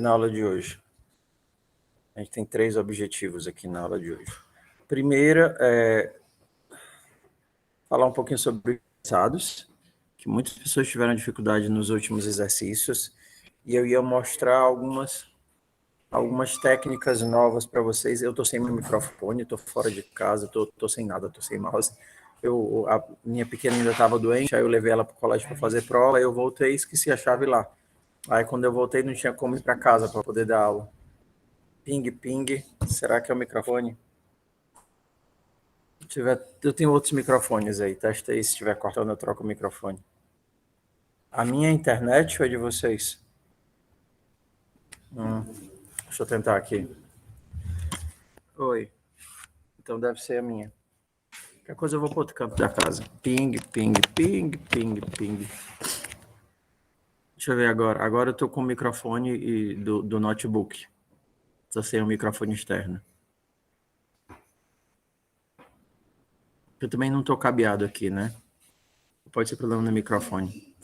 na aula de hoje? A gente tem 3 objetivos aqui na aula de hoje. Primeiro é falar um pouquinho sobre estressados, que muitas pessoas tiveram dificuldade nos últimos exercícios, e eu ia mostrar algumas técnicas novas para vocês. Eu estou sem meu microfone, estou fora de casa, estou sem nada, estou sem mouse. A minha pequena ainda estava doente, aí eu levei ela para o colégio para fazer prova, aí eu voltei e esqueci a chave lá. Aí quando eu voltei não tinha como ir para casa para poder dar aula. Ping, ping. Será que é o microfone? Eu tenho outros microfones aí. Testa aí, se estiver cortando eu troco o microfone. A minha internet ou é de vocês? Deixa eu tentar aqui. Oi. Então deve ser a minha. Qualquer coisa eu vou para outro canto da casa. Ping, ping, ping, ping, ping. Deixa eu ver agora. Agora eu estou com o microfone do notebook. Estou sem o microfone externo. Eu também não estou cabeado aqui, né? Pode ser problema no microfone.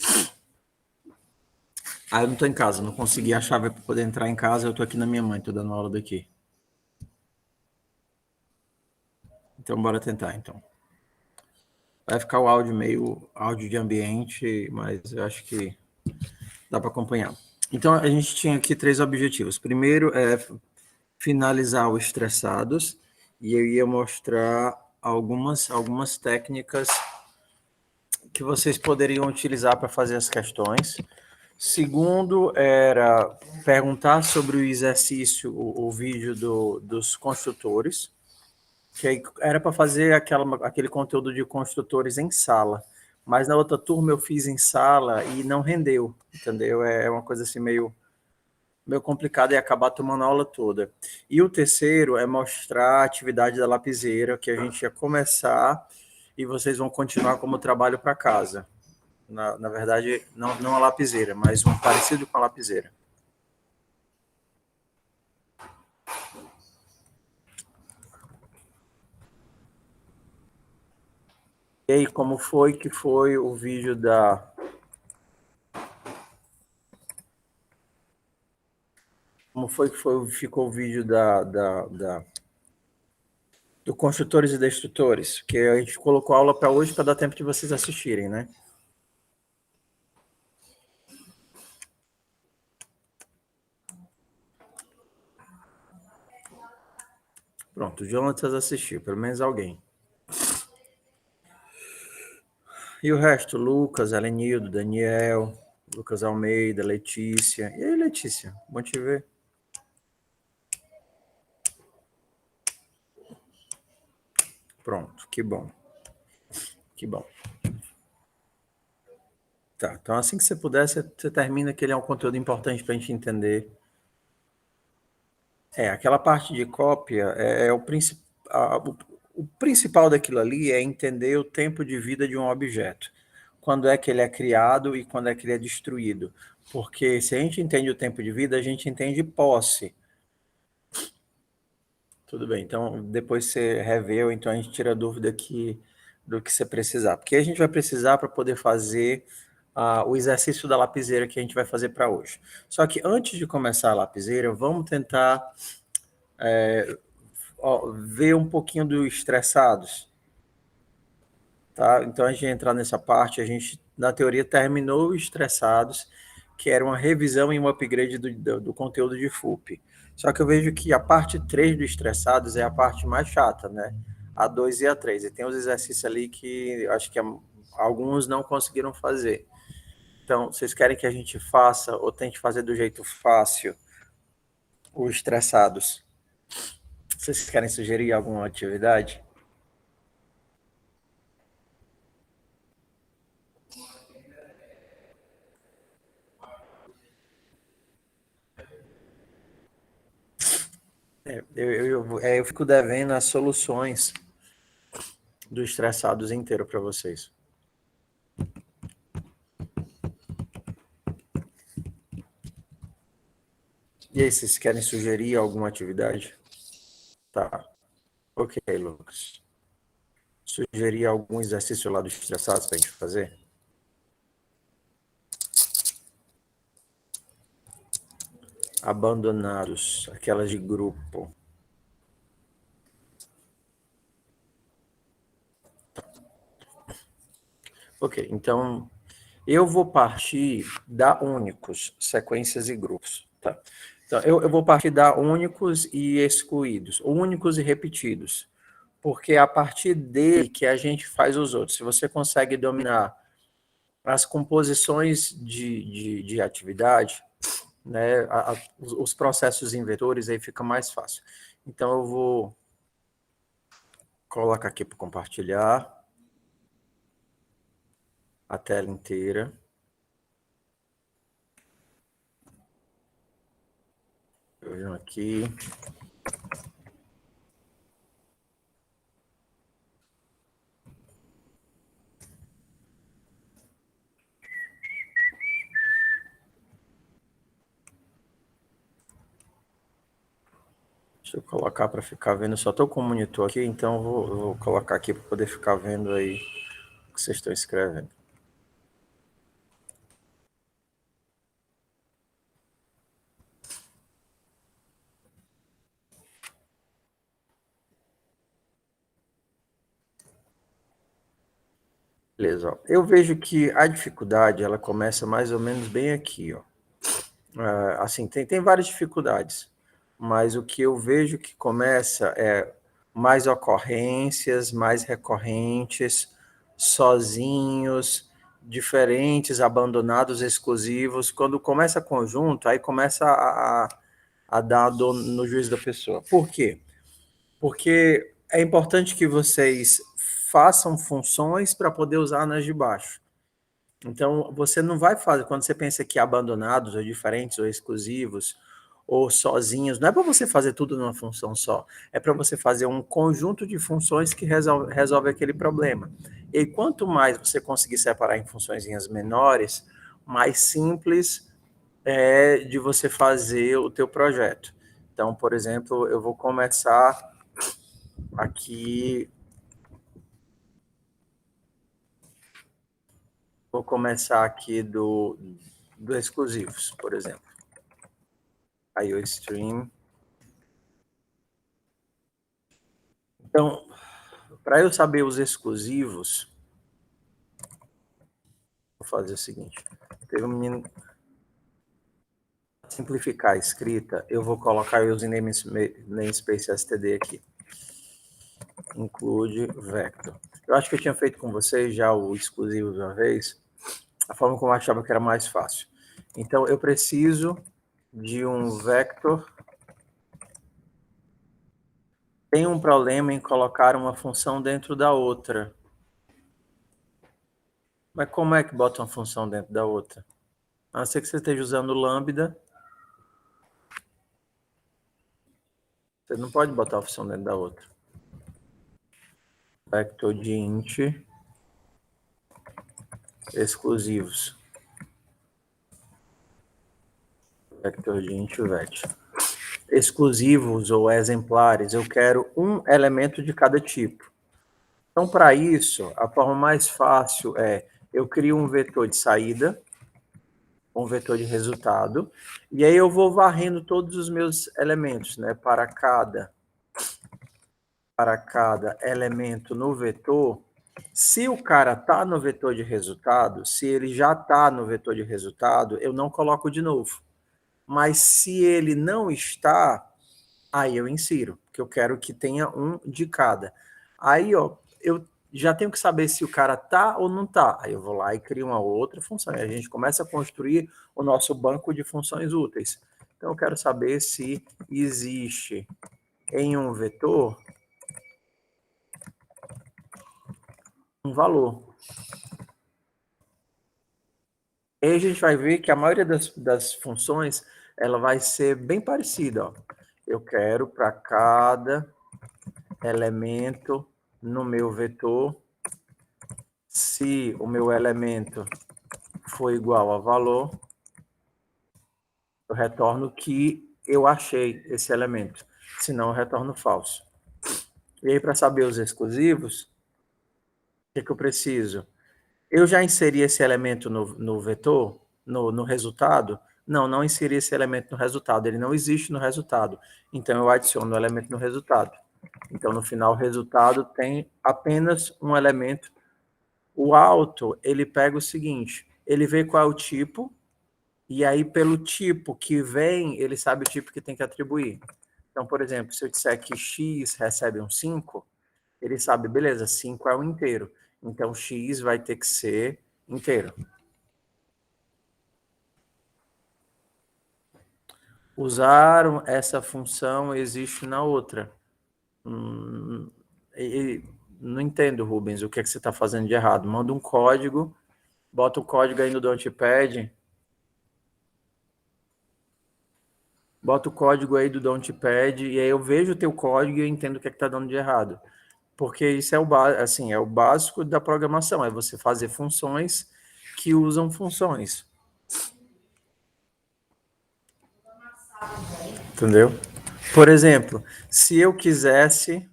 Eu não estou em casa, não consegui a chave para poder entrar em casa. Eu estou aqui na minha mãe, estou dando aula daqui. Então, bora tentar, então. Vai ficar o áudio meio áudio de ambiente, mas eu acho que dá para acompanhar. Então, a gente tinha aqui 3 objetivos. Primeiro é finalizar o estressados, e eu ia mostrar algumas técnicas que vocês poderiam utilizar para fazer as questões. Segundo, era perguntar sobre o exercício, o vídeo dos construtores, que aí era para fazer aquele conteúdo de construtores em sala. Mas na outra turma eu fiz em sala e não rendeu, entendeu? É uma coisa assim meio complicada e acabar tomando a aula toda. E o terceiro é mostrar a atividade da lapiseira, que a gente ia começar e vocês vão continuar como trabalho para casa. Na verdade, não a lapiseira, mas um parecido com a lapiseira. E aí, como foi que foi o vídeo da... Como foi que ficou o vídeo do Construtores e Destrutores? Que a gente colocou a aula para hoje para dar tempo de vocês assistirem, né? Pronto, o Jonatas assistiu, pelo menos alguém. E o resto? Lucas, Alenildo, Daniel, Lucas Almeida, Letícia. E aí, Letícia? Bom te ver. Pronto, que bom. Que bom. Tá, então assim que você puder, você termina, que ele é um conteúdo importante para a gente entender. Aquela parte de cópia é o principal daquilo ali é entender o tempo de vida de um objeto. Quando é que ele é criado e quando é que ele é destruído. Porque se a gente entende o tempo de vida, a gente entende posse. Tudo bem, então depois você revê, ou então a gente tira a dúvida do que você precisar. Porque a gente vai precisar para poder fazer o exercício da lapiseira que a gente vai fazer para hoje. Só que antes de começar a lapiseira, vamos tentar ver um pouquinho do estressados. Tá? Então, a gente entrar nessa parte, a gente, na teoria, terminou o estressados, que era uma revisão e um upgrade do conteúdo de FUP. Só que eu vejo que a parte 3 do estressados é a parte mais chata, né? A 2 e a 3. E tem os exercícios ali que acho que alguns não conseguiram fazer. Então, vocês querem que a gente faça ou tente fazer do jeito fácil os estressados? Vocês querem sugerir alguma atividade? Eu fico devendo as soluções do estressados inteiro para vocês. E aí, vocês querem sugerir alguma atividade? Tá. Ok, Lucas. Sugerir algum exercício lá dos estressados para a gente fazer? abandonados, aquelas de grupo. Ok, então eu vou partir da únicos, sequências e grupos. Tá? Então, eu vou partir da únicos e excluídos, únicos e repetidos, porque é a partir dele que a gente faz os outros. Se você consegue dominar as composições de atividade, né, os processos em vetores, aí fica mais fácil. Então, eu vou colocar aqui para compartilhar a tela inteira. Eu venho aqui. Deixa eu colocar para ficar vendo. Só estou com o monitor aqui, então eu vou colocar aqui para poder ficar vendo aí o que vocês estão escrevendo. Beleza, ó. Eu vejo que a dificuldade, ela começa mais ou menos bem aqui, ó. Assim, tem várias dificuldades, mas o que eu vejo que começa é mais ocorrências, mais recorrentes, sozinhos, diferentes, abandonados, exclusivos. Quando começa conjunto, aí começa a dar dor no juízo da pessoa. Por quê? Porque é importante que vocês façam funções para poder usar nas de baixo. Então, você não vai fazer, quando você pensa que abandonados, ou diferentes, ou exclusivos, ou sozinhos, não é para você fazer tudo numa função só, é para você fazer um conjunto de funções que resolve aquele problema. E quanto mais você conseguir separar em funçõezinhas menores, mais simples é de você fazer o teu projeto. Então, por exemplo, eu vou começar aqui, do exclusivos, por exemplo. IOStream. Então, para eu saber os exclusivos, vou fazer o seguinte. Teve um menino... Simplificar a escrita, eu vou colocar o namespace std aqui. Include vector. Eu acho que eu tinha feito com vocês já o exclusivo de uma vez, a forma como eu achava que era mais fácil. Então, eu preciso de um vector. Tem um problema em colocar uma função dentro da outra. Mas como é que bota uma função dentro da outra? A não ser que você esteja usando lambda, você não pode botar a função dentro da outra. Vector de int exclusivos. Vector de int vet. Exclusivos ou exemplares, eu quero um elemento de cada tipo. Então, para isso, a forma mais fácil é eu crio um vetor de saída, um vetor de resultado, e aí eu vou varrendo todos os meus elementos, né, para cada elemento no vetor. Se o cara está no vetor de resultado, se ele já está no vetor de resultado, eu não coloco de novo. Mas se ele não está, aí eu insiro, porque eu quero que tenha um de cada. Aí, ó, eu já tenho que saber se o cara tá ou não tá. Aí eu vou lá e crio uma outra função. E a gente começa a construir o nosso banco de funções úteis. Então, eu quero saber se existe em um vetor um valor. E aí a gente vai ver que a maioria das funções ela vai ser bem parecida. Ó. Eu quero para cada elemento no meu vetor, se o meu elemento for igual a valor, eu retorno que eu achei esse elemento, senão eu retorno falso. E aí, para saber os exclusivos, o que eu preciso? Eu já inseri esse elemento no vetor, no resultado, Não inseri esse elemento no resultado, ele não existe no resultado. Então, eu adiciono o elemento no resultado. Então, no final, o resultado tem apenas um elemento. O auto, ele pega o seguinte, ele vê qual é o tipo, e aí, pelo tipo que vem, ele sabe o tipo que tem que atribuir. Então, por exemplo, se eu disser que x recebe um 5, ele sabe, beleza, 5 é um inteiro. Então, x vai ter que ser inteiro. Usar essa função existe na outra. Não entendo, Rubens, o que é que você está fazendo de errado. Manda um código, bota o código aí no Notepad, bota o código aí do Notepad, e aí eu vejo o teu código e eu entendo o que é que está dando de errado. Porque isso é é o básico da programação, é você fazer funções que usam funções. Entendeu? Por exemplo, se eu quisesse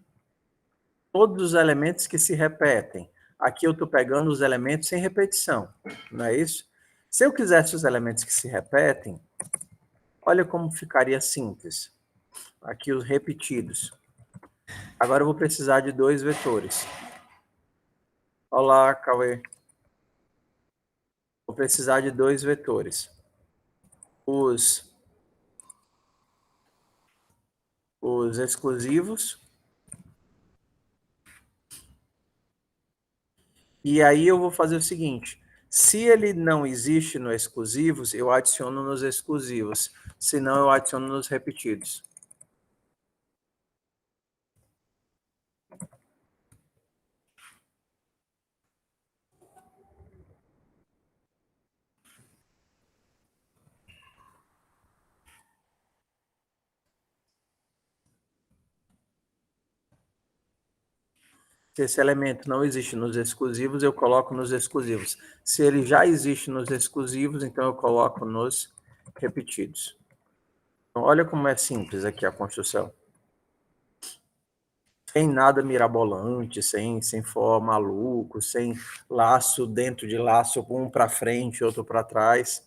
todos os elementos que se repetem, aqui eu estou pegando os elementos sem repetição, não é isso? Se eu quisesse os elementos que se repetem, olha como ficaria simples. Aqui os repetidos. Agora eu vou precisar de dois vetores. Olá, Cauê. Vou precisar de dois vetores. Os exclusivos. E aí eu vou fazer o seguinte, se ele não existe no exclusivos, eu adiciono nos exclusivos. Se não, eu adiciono nos repetidos. Se esse elemento não existe nos exclusivos, eu coloco nos exclusivos. Se ele já existe nos exclusivos, então eu coloco nos repetidos. Então, olha como é simples aqui a construção. Sem nada mirabolante, sem for maluco, sem laço dentro de laço, um para frente, outro para trás.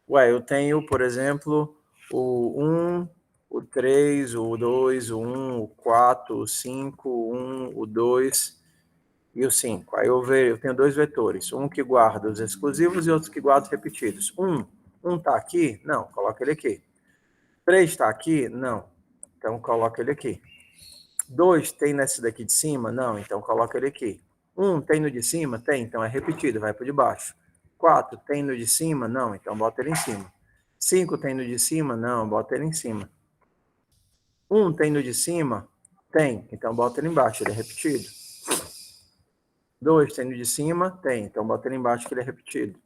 Ué, eu tenho, por exemplo, o 1, o 3, o 2, o 1, o 4, o 5, o 1, o 2 e o 5. Aí eu tenho dois vetores, um que guarda os exclusivos e outro que guarda os repetidos. Um está aqui? Não, coloca ele aqui. 3 está aqui? Não. Então coloca ele aqui. 2 tem nesse daqui de cima? Não, então coloca ele aqui. 1 tem no de cima? Tem, então é repetido, vai para o de baixo. 4 tem no de cima? Não, então bota ele em cima. 5 tem no de cima? Não, bota ele em cima. 1 tem no de cima? Tem, então bota ele embaixo, ele é repetido. 2 tem no de cima? Tem, então bota ele embaixo que ele é repetido.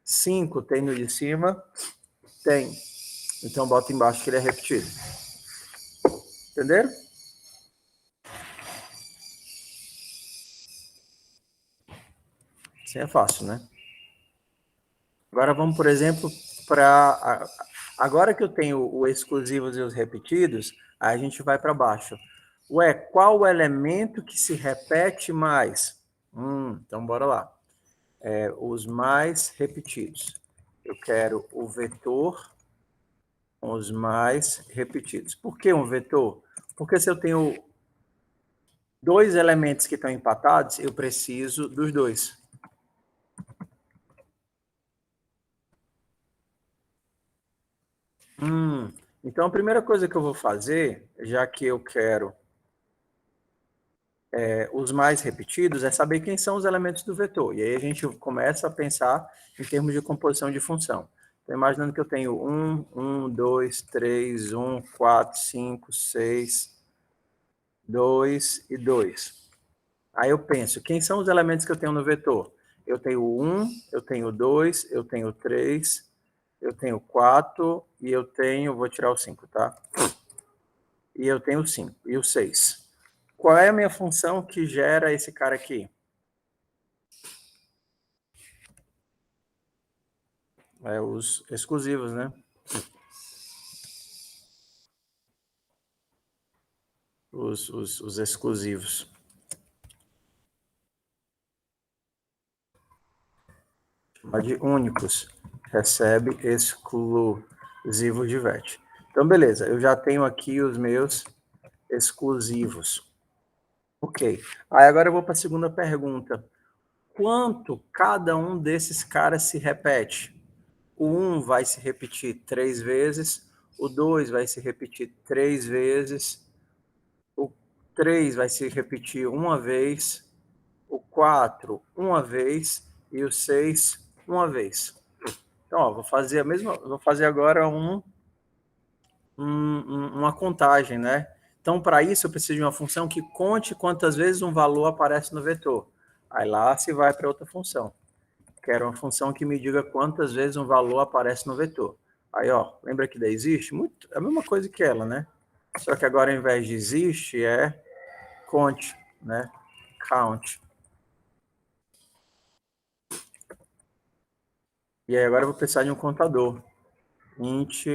5 tem no de cima? Tem, então bota embaixo que ele é repetido. Entenderam? Assim é fácil, né? Agora vamos, por exemplo, para... Agora que eu tenho os exclusivos e os repetidos, aí a gente vai para baixo. Ué, qual o elemento que se repete mais? Então bora lá. Os mais repetidos. Eu quero o vetor com os mais repetidos. Por que um vetor? Porque se eu tenho dois elementos que estão empatados, eu preciso dos dois. Então, a primeira coisa que eu vou fazer, já que eu quero os mais repetidos, é saber quem são os elementos do vetor. E aí a gente começa a pensar em termos de composição de função. Então, imaginando que eu tenho 1, 2, 3, 1, 4, 5, 6, 2 e 2. Aí eu penso, quem são os elementos que eu tenho no vetor? Eu tenho 1, eu tenho 2, eu tenho 3, eu tenho 4 e eu tenho, vou tirar o 5, tá? E eu tenho o 5 e o 6. Qual é a minha função que gera esse cara aqui? Os exclusivos, né? Os exclusivos. Chamar de únicos. recebe exclusivo de VAT. Então, beleza, eu já tenho aqui os meus exclusivos. Ok. Aí agora eu vou para a segunda pergunta. Quanto cada um desses caras se repete? O 1 vai se repetir 3 vezes, o 2 vai se repetir 3 vezes, o 3 vai se repetir uma vez, o 4 uma vez e o 6 uma vez. Então, ó, vou fazer agora uma contagem, né? Então, para isso, eu preciso de uma função que conte quantas vezes um valor aparece no vetor. Aí lá se vai para outra função. Quero uma função que me diga quantas vezes um valor aparece no vetor. Aí, ó, lembra que da existe? É a mesma coisa que ela, né? Só que agora, ao invés de existe, é conte, né? Count. E aí agora eu vou precisar de um contador. Int,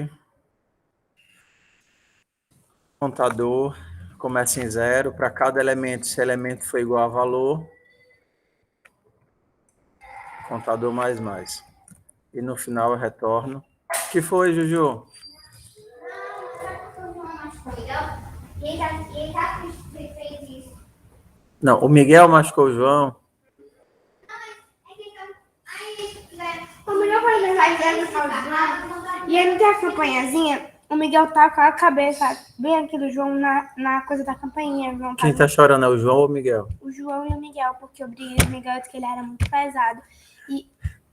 contador, começa em 0. Para cada elemento, se elemento for igual a valor, contador mais. E no final eu retorno. O que foi, Juju? Não, o Miguel machucou o João. O Miguel foi verdade e ele tem a campanhazinha. O Miguel tá com a cabeça bem aqui do João na coisa da campainha. Quem tá chorando é o João ou o Miguel? O João e o Miguel, porque eu briguei com o Miguel disse que ele era muito pesado e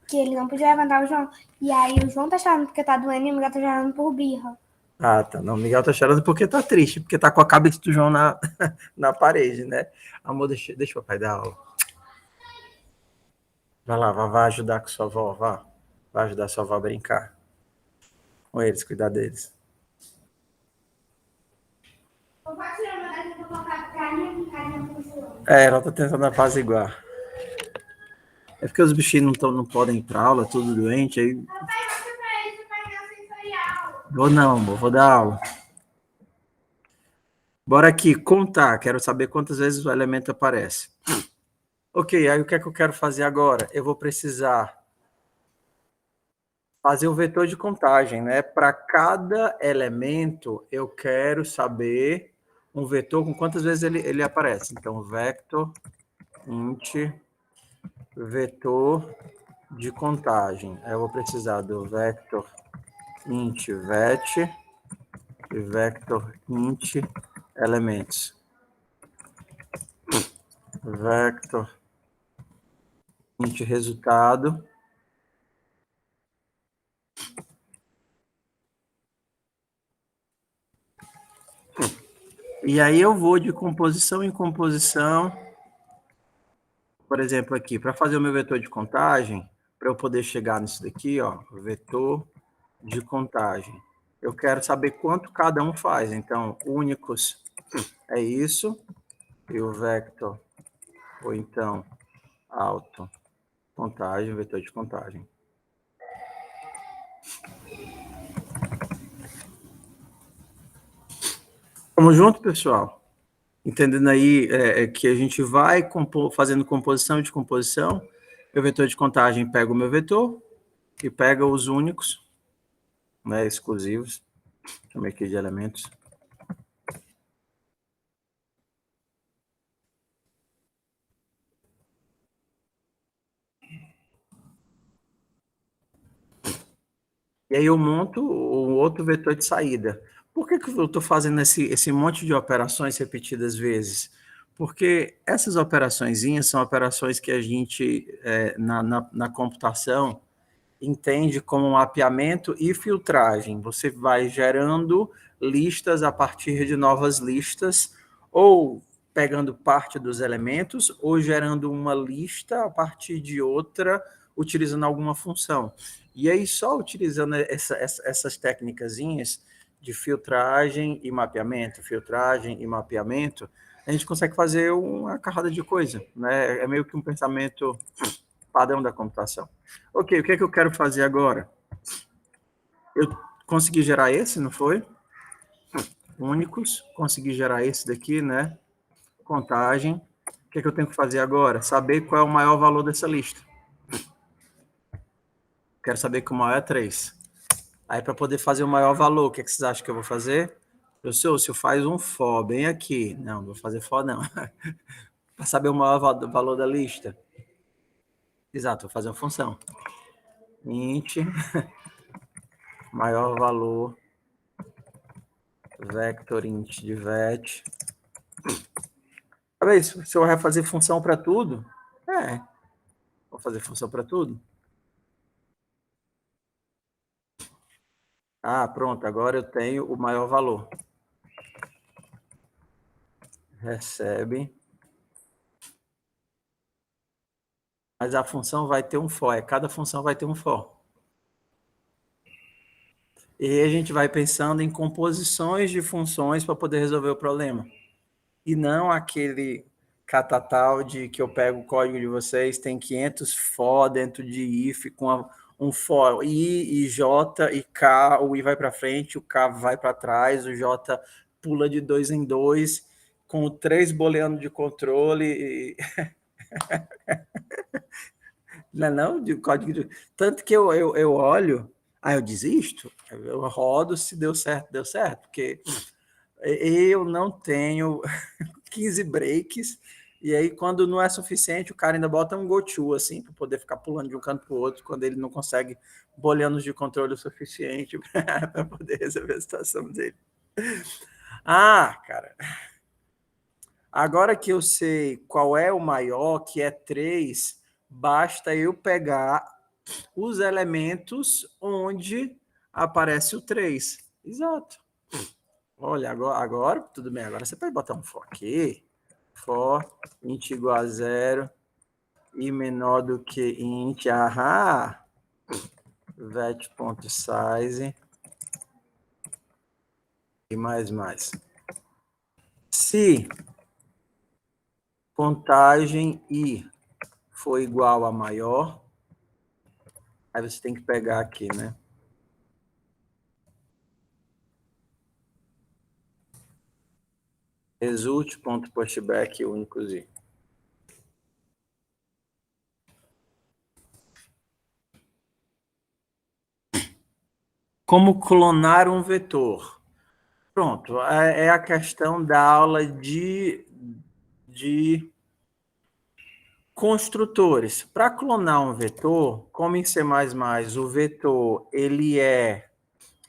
que ele não podia levantar o João. E aí o João tá chorando porque tá doendo e o Miguel tá chorando por birra. Ah, tá. Não, o Miguel tá chorando porque tá triste, porque tá com a cabeça do João na parede, né? Amor, deixa o papai dar aula. Vai lá, vai ajudar com sua avó, vá. Vai ajudar sua avó a brincar com eles, cuidar deles. Ela tá tentando apaziguar. É porque os bichinhos não podem ir pra aula, tudo doente, aí... Vou não, amor, vou dar aula. Bora aqui, contar. Quero saber quantas vezes o elemento aparece. Ok, aí o que é que eu quero fazer agora? Eu vou precisar fazer o vetor de contagem, né? Para cada elemento, eu quero saber um vetor com quantas vezes ele aparece. Então, vector int vetor de contagem. Aí eu vou precisar do vector int vet e vector int elementos. Vector int resultado. E aí eu vou de composição em composição. Por exemplo, aqui, para fazer o meu vetor de contagem, para eu poder chegar nisso daqui, ó, vetor de contagem. Eu quero saber quanto cada um faz. Então, únicos é isso. E o vector, ou então, auto, contagem, vetor de contagem. Vamos junto, pessoal? Entendendo aí que a gente vai fazendo composição e descomposição. O vetor de contagem pega o meu vetor e pega os únicos, né, exclusivos. Chamei aqui de elementos. E aí eu monto o outro vetor de saída. Por que eu estou fazendo esse monte de operações repetidas vezes? Porque essas operaçõezinhas são operações que a gente, na computação, entende como mapeamento e filtragem. Você vai gerando listas a partir de novas listas, ou pegando parte dos elementos, ou gerando uma lista a partir de outra, utilizando alguma função. E aí, só utilizando essas técnicazinhas de filtragem e mapeamento, a gente consegue fazer uma carrada de coisa, né? É meio que um pensamento padrão da computação. Ok, o que é que eu quero fazer agora? Eu consegui gerar esse, não foi? Únicos, consegui gerar esse daqui, né? Contagem. O que é que eu tenho que fazer agora? Saber qual é o maior valor dessa lista. Quero saber que o maior é 3. Aí, para poder fazer o maior valor, o que vocês acham que eu vou fazer? Professor, se eu faz um for bem aqui. Não vou fazer for, não. Para saber o maior valor da lista. Exato, vou fazer uma função. Int, maior valor, vector int de vet. Sabe isso? Se eu vai fazer função para tudo? Vou fazer função para tudo. Ah, pronto, agora eu tenho o maior valor. Recebe. Mas a função vai ter um for, cada função vai ter um for. E aí a gente vai pensando em composições de funções para poder resolver o problema. E não aquele catatal de que eu pego o código de vocês, tem 500 for dentro de if, com um for i, j e k, o i vai para frente, o k vai para trás, o j pula de 2 em 2, com 3 boleando de controle. Não, de código de... Tanto que eu olho, eu desisto, eu rodo, se deu certo, deu certo, porque eu não tenho 15 breaks, e aí quando não é suficiente, o cara ainda bota um go-to, assim, para poder ficar pulando de um canto para o outro, quando ele não consegue boleanos de controle o suficiente para poder resolver a situação dele. Cara, agora que eu sei qual é o maior, que é 3, basta eu pegar os elementos onde aparece o 3. Exato. Olha, agora tudo bem. Agora você pode botar um for aqui. For int igual a 0 e menor do que int. Vet.size e mais. Se contagem i for igual a maior, aí você tem que pegar aqui, né? Result.pushback únicos i. Como clonar um vetor? Pronto, é a questão da aula de construtores. Para clonar um vetor, como em C++, o vetor, ele é...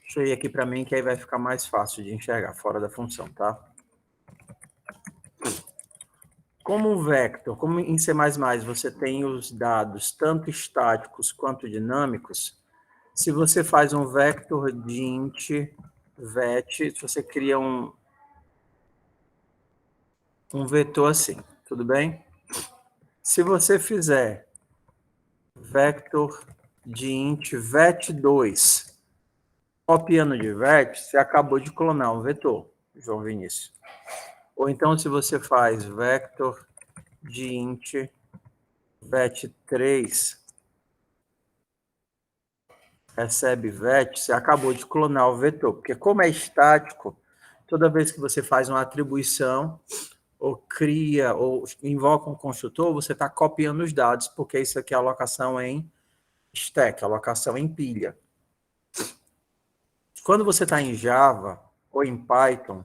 Deixa eu ir aqui para mim, que aí vai ficar mais fácil de enxergar, fora da função, tá? Como um vector, como em C++ você tem os dados tanto estáticos quanto dinâmicos, se você faz um vector de int vet, você cria um vetor assim, tudo bem? Se você fizer vector de int vet2, copiando de vet, você acabou de clonar um vetor, João Vinícius. Ou então, se você faz vector de int vet3, recebe vet, você acabou de clonar o vetor. Porque como é estático, toda vez que você faz uma atribuição, ou cria, ou invoca um construtor, você está copiando os dados, porque isso aqui é alocação em stack, alocação em pilha. Quando você está em Java ou em Python,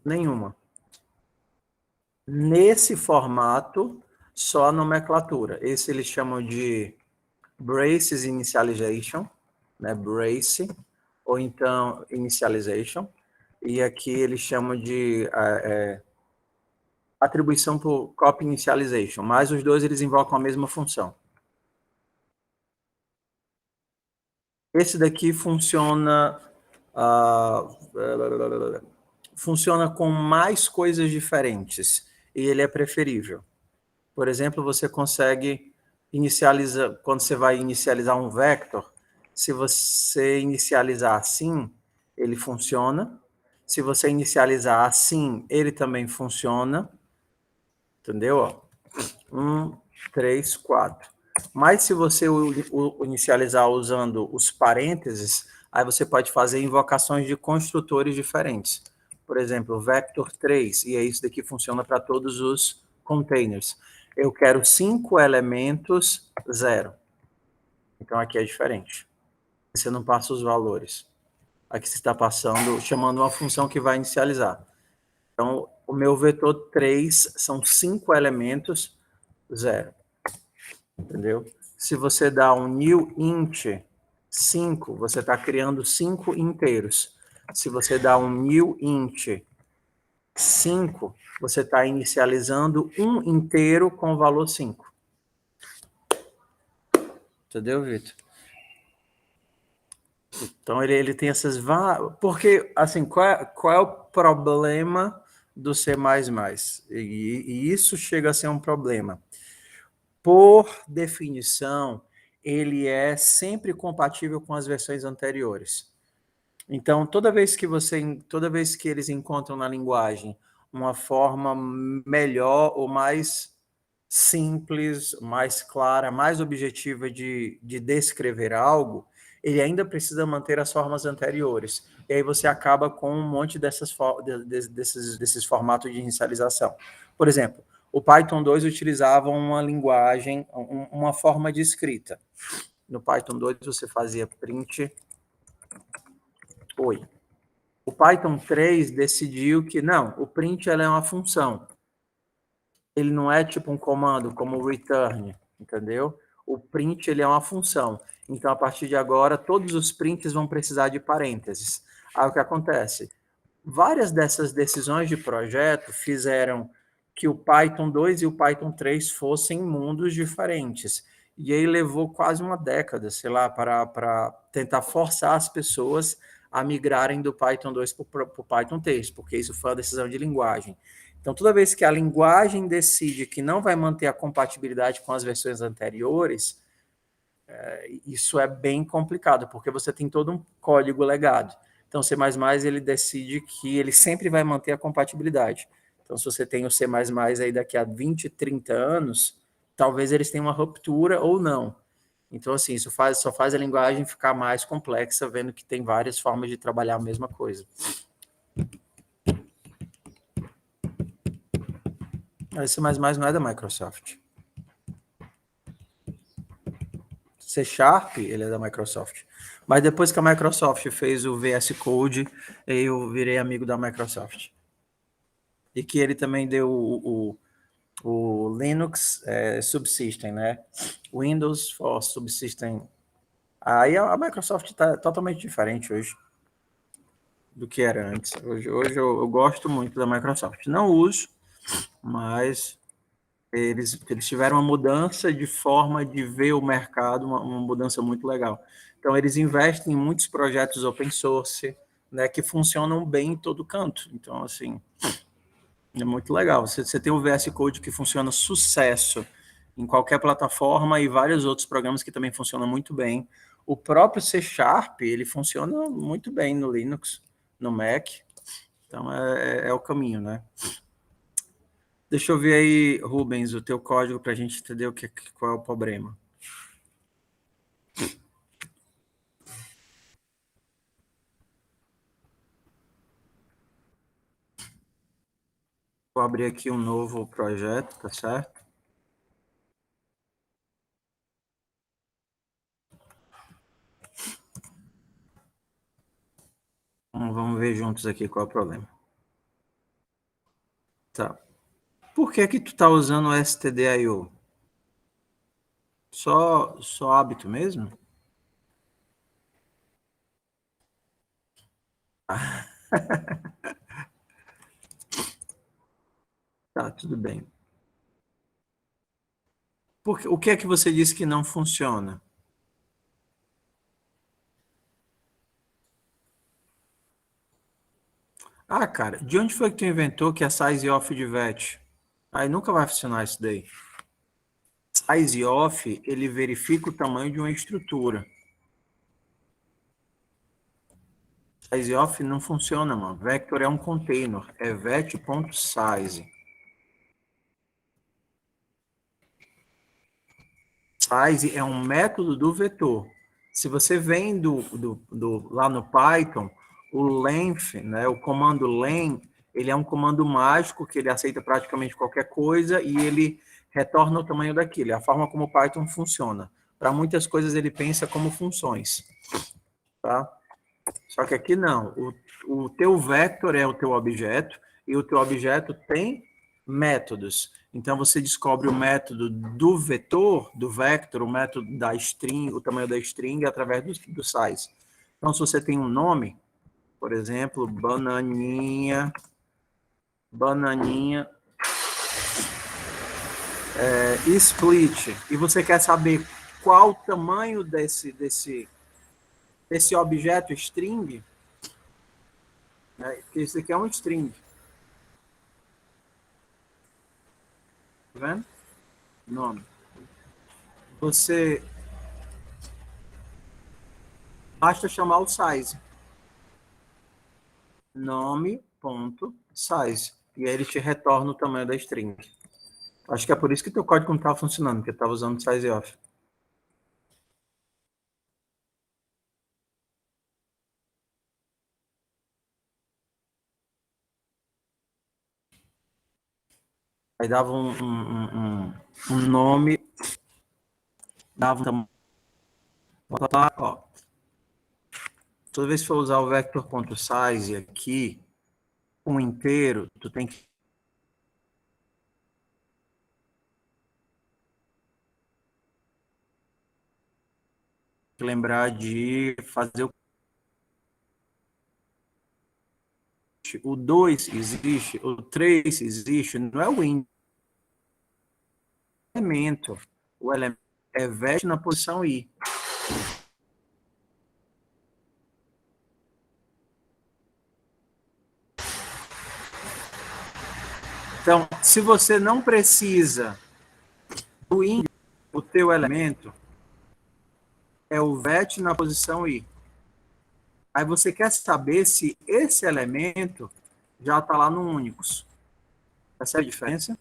nenhuma. Nesse formato, só a nomenclatura. Esse eles chamam de braces initialization, né? Brace, ou então initialization. E aqui eles chamam de atribuição por copy initialization. Mas os dois eles invocam a mesma função. Esse daqui funciona funciona com mais coisas diferentes e ele é preferível. Por exemplo, você consegue inicializar, quando você vai inicializar um vector, se você inicializar assim, ele funciona. Se você inicializar assim, ele também funciona. Entendeu? 1, 3, 4. Mas se você inicializar usando os parênteses, aí você pode fazer invocações de construtores diferentes. Por exemplo, vector3, e isso daqui funciona para todos os containers. Eu quero 5 elementos, 0. Então, aqui é diferente. Você não passa os valores. Aqui você está passando, chamando uma função que vai inicializar. Então, o meu vetor 3 são 5 elementos, 0. Entendeu? Se você dá um new int 5, você está criando 5 inteiros. Se você dá um new int 5, você está inicializando um inteiro com o valor 5. Entendeu, Vitor? Então, ele tem essas... Porque, assim, qual é o problema do C++? E isso chega a ser um problema. Por definição, ele é sempre compatível com as versões anteriores. Então, toda vez que eles encontram na linguagem uma forma melhor ou mais simples, mais clara, mais objetiva de descrever algo, ele ainda precisa manter as formas anteriores. E aí você acaba com um monte desses formatos de inicialização. Por exemplo, o Python 2 utilizava uma linguagem, uma forma de escrita. No Python 2 você fazia print oi. O Python 3 decidiu que não, o print ela é uma função. Ele não é tipo um comando como o return, entendeu? O print ele é uma função. Então, a partir de agora, todos os prints vão precisar de parênteses. Aí o que acontece? Várias dessas decisões de projeto fizeram que o Python 2 e o Python 3 fossem mundos diferentes. E aí levou quase uma década, sei lá, para tentar forçar as pessoas a migrarem do Python 2 para o Python 3, porque isso foi uma decisão de linguagem. Então, toda vez que a linguagem decide que não vai manter a compatibilidade com as versões anteriores, isso é bem complicado, porque você tem todo um código legado. Então, C++ ele decide que ele sempre vai manter a compatibilidade. Então, se você tem o C++ aí daqui a 20, 30 anos, talvez eles tenham uma ruptura ou não. Então, assim, isso só faz a linguagem ficar mais complexa, vendo que tem várias formas de trabalhar a mesma coisa. Mas C++ não é da Microsoft. C Sharp, ele é da Microsoft. Mas depois que a Microsoft fez o VS Code, eu virei amigo da Microsoft. E que ele também deu o Linux Subsystem, né? Windows for Subsystem. Aí a Microsoft está totalmente diferente hoje do que era antes. Hoje eu gosto muito da Microsoft. Não uso, mas eles tiveram uma mudança de forma de ver o mercado, uma mudança muito legal. Então, eles investem em muitos projetos open source, né, que funcionam bem em todo canto. Então, assim, é muito legal. Você tem o VS Code que funciona sucesso em qualquer plataforma e vários outros programas que também funcionam muito bem. O próprio C Sharp, ele funciona muito bem no Linux, no Mac. Então, é o caminho, né? Deixa eu ver aí, Rubens, o teu código para a gente entender qual é o problema. Vou abrir aqui um novo projeto, tá certo? Vamos ver juntos aqui qual é o problema. Tá. Por que tu tá usando o stdio? Só hábito mesmo? Tá, tudo bem. O que é que você disse que não funciona? Ah, cara, de onde foi que tu inventou que é size off de vet? Aí nunca vai funcionar isso daí. Size off, ele verifica o tamanho de uma estrutura. Size off não funciona, mano. Vector é um container, é vet.size. Size é um método do vetor. Se você vem lá no Python, o length, né, o comando len, ele é um comando mágico que ele aceita praticamente qualquer coisa e ele retorna o tamanho daquilo. É a forma como o Python funciona. Para muitas coisas ele pensa como funções, tá? Só que aqui não. O teu vector é o teu objeto e o teu objeto tem métodos. Então você descobre o método do vetor, do vector, o método da string, o tamanho da string através do size. Então se você tem um nome, por exemplo, bananinha split, e você quer saber qual o tamanho desse objeto string, né? Esse aqui é um string. Tá vendo? Nome. Você basta chamar o size. Nome.size. E aí ele te retorna o tamanho da string. Acho que é por isso que teu código não estava funcionando, porque estava usando size off. Aí dava um nome, dava um tamanho. Ó, toda vez que for usar o vector.size aqui, um inteiro, tu tem que lembrar de fazer o 2 existe, o 3 existe, não é o elemento. O elemento é vet na posição i. Então, se você não precisa do índice, o teu elemento é o vet na posição i. Aí você quer saber se esse elemento já está lá no únicos. Percebe a diferença?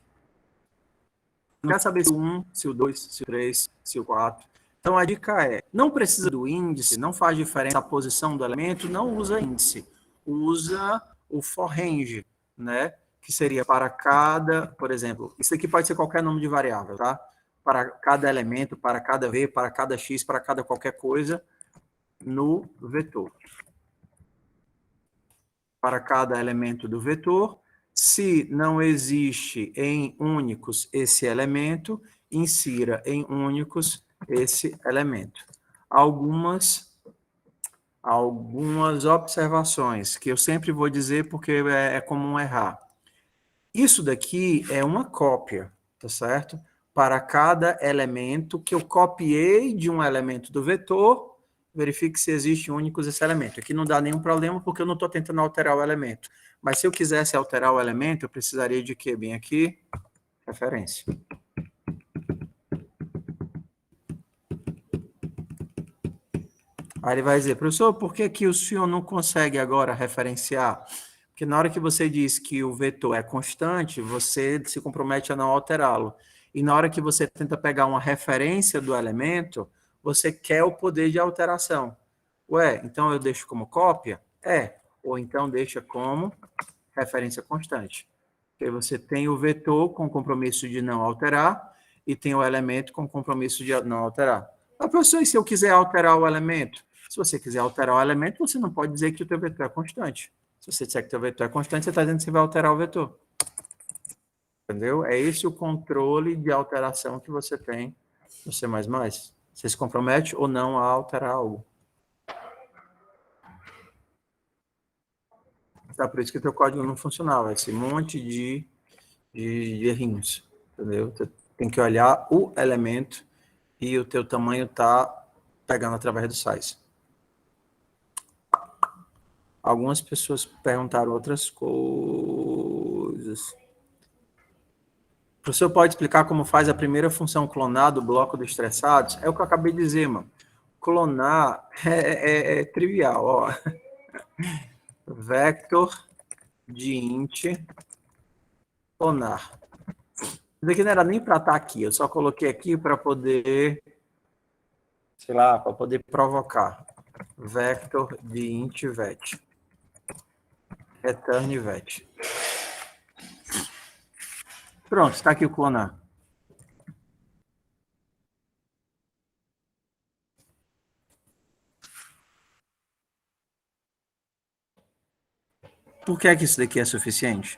Não quer saber se o 1, se o 2, se o 3, se o 4. Então a dica é, não precisa do índice, não faz diferença a posição do elemento, não usa índice. Usa o for range, né? Que seria para cada, por exemplo, isso aqui pode ser qualquer nome de variável, tá? Para cada elemento, para cada v, para cada x, para cada qualquer coisa no vetor. Para cada elemento do vetor, se não existe em únicos esse elemento, insira em únicos esse elemento. Algumas observações que eu sempre vou dizer porque é comum errar. Isso daqui é uma cópia, tá certo? Para cada elemento que eu copiei de um elemento do vetor, verifique se existe únicos esse elemento. Aqui não dá nenhum problema porque eu não estou tentando alterar o elemento. Mas se eu quisesse alterar o elemento, eu precisaria de quê? Bem aqui, referência. Aí ele vai dizer, professor, por que o senhor não consegue agora referenciar? Porque na hora que você diz que o vetor é constante, você se compromete a não alterá-lo. E na hora que você tenta pegar uma referência do elemento, você quer o poder de alteração. Ué, então eu deixo como cópia? Ou então deixa como referência constante. Porque você tem o vetor com compromisso de não alterar e tem o elemento com compromisso de não alterar. Mas, professor, e se eu quiser alterar o elemento? Se você quiser alterar o elemento, você não pode dizer que o teu vetor é constante. Se você disser que o teu vetor é constante, você está dizendo que você vai alterar o vetor. Entendeu? É esse o controle de alteração que você tem no C++. Você se compromete ou não a alterar algo. Tá, por isso que o teu código não funcionava. Esse monte de errinhos. Entendeu? Você tem que olhar o elemento e o teu tamanho está pegando através do size. Algumas pessoas perguntaram outras coisas. O professor pode explicar como faz a primeira função clonar do bloco dos estressados? É o que eu acabei de dizer, mano. Clonar é trivial, ó. Vector de int clonar. Isso aqui não era nem para estar aqui, eu só coloquei aqui para poder, sei lá, para poder provocar. Vector de int vet. Return vet. Pronto, está aqui o clonar. por que é que isso daqui é suficiente?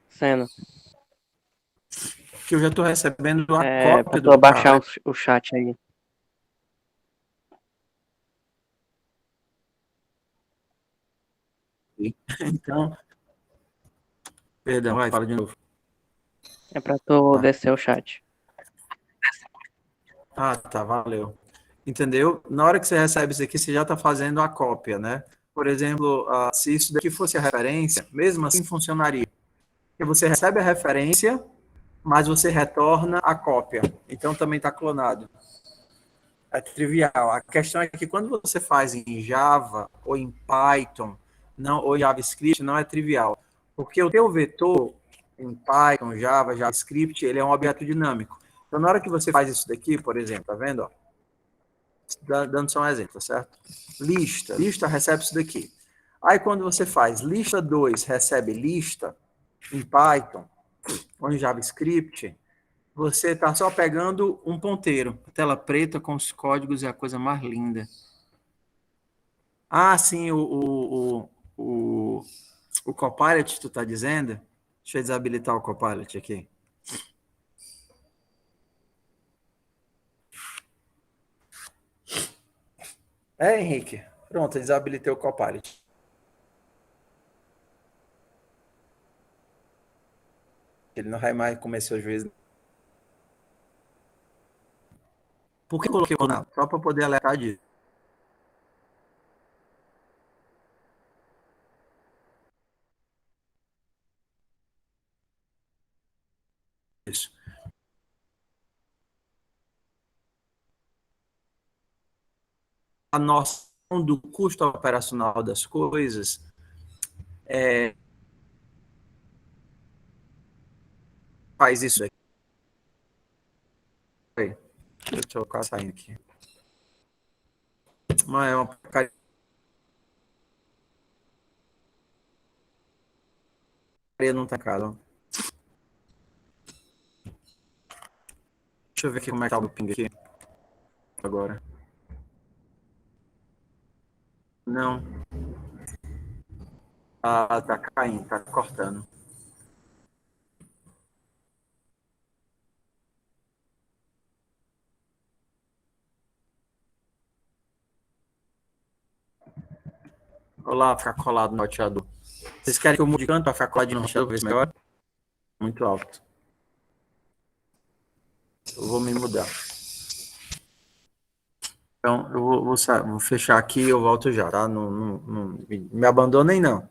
Sendo. Que eu já estou recebendo a Pra cópia tu do abaixar cara. o chat aí. Então, perdão, vai, fala de novo. É pra tu Tá. descer o chat. Ah, tá, valeu. Entendeu? Na hora que você recebe isso aqui, você já está fazendo a cópia, né? Por exemplo, se isso daqui fosse a referência, mesmo assim funcionaria. Porque você recebe a referência, mas você retorna a cópia. Então também está clonado. É trivial. A questão é que quando você faz em Java ou em Python, não, ou em JavaScript, não é trivial. Porque o teu vetor em Python, Java, JavaScript, ele é um objeto dinâmico. Então, na hora que você faz isso daqui, por exemplo, tá vendo? Ó, dando só um exemplo, certo? Lista. Lista recebe isso daqui. Aí, quando você faz lista 2 recebe lista em Python ou em JavaScript, você está só pegando um ponteiro. Tela preta com os códigos é a coisa mais linda. Ah, sim, o Copilot, tu está dizendo? Deixa eu desabilitar o Copilot aqui. Henrique. Pronto, eu desabilitei o Copilot. Ele não vai mais comer seu juízo. Por que eu coloquei o não? Só para poder alertar disso. A noção do custo operacional das coisas faz isso aqui. Deixa eu ficar saindo aqui. Mas é uma porcaria, não tá caro. Deixa eu ver aqui como é que tá o ping aqui. Agora. Não. Tá caindo, tá cortando. Olá, ficar colado no roteador. Vocês querem que eu mude de canto para ficar colado no roteador? Ver se melhor? Muito alto. Eu vou me mudar. Então, eu vou fechar aqui e eu volto já, tá? Não me abandonem, não.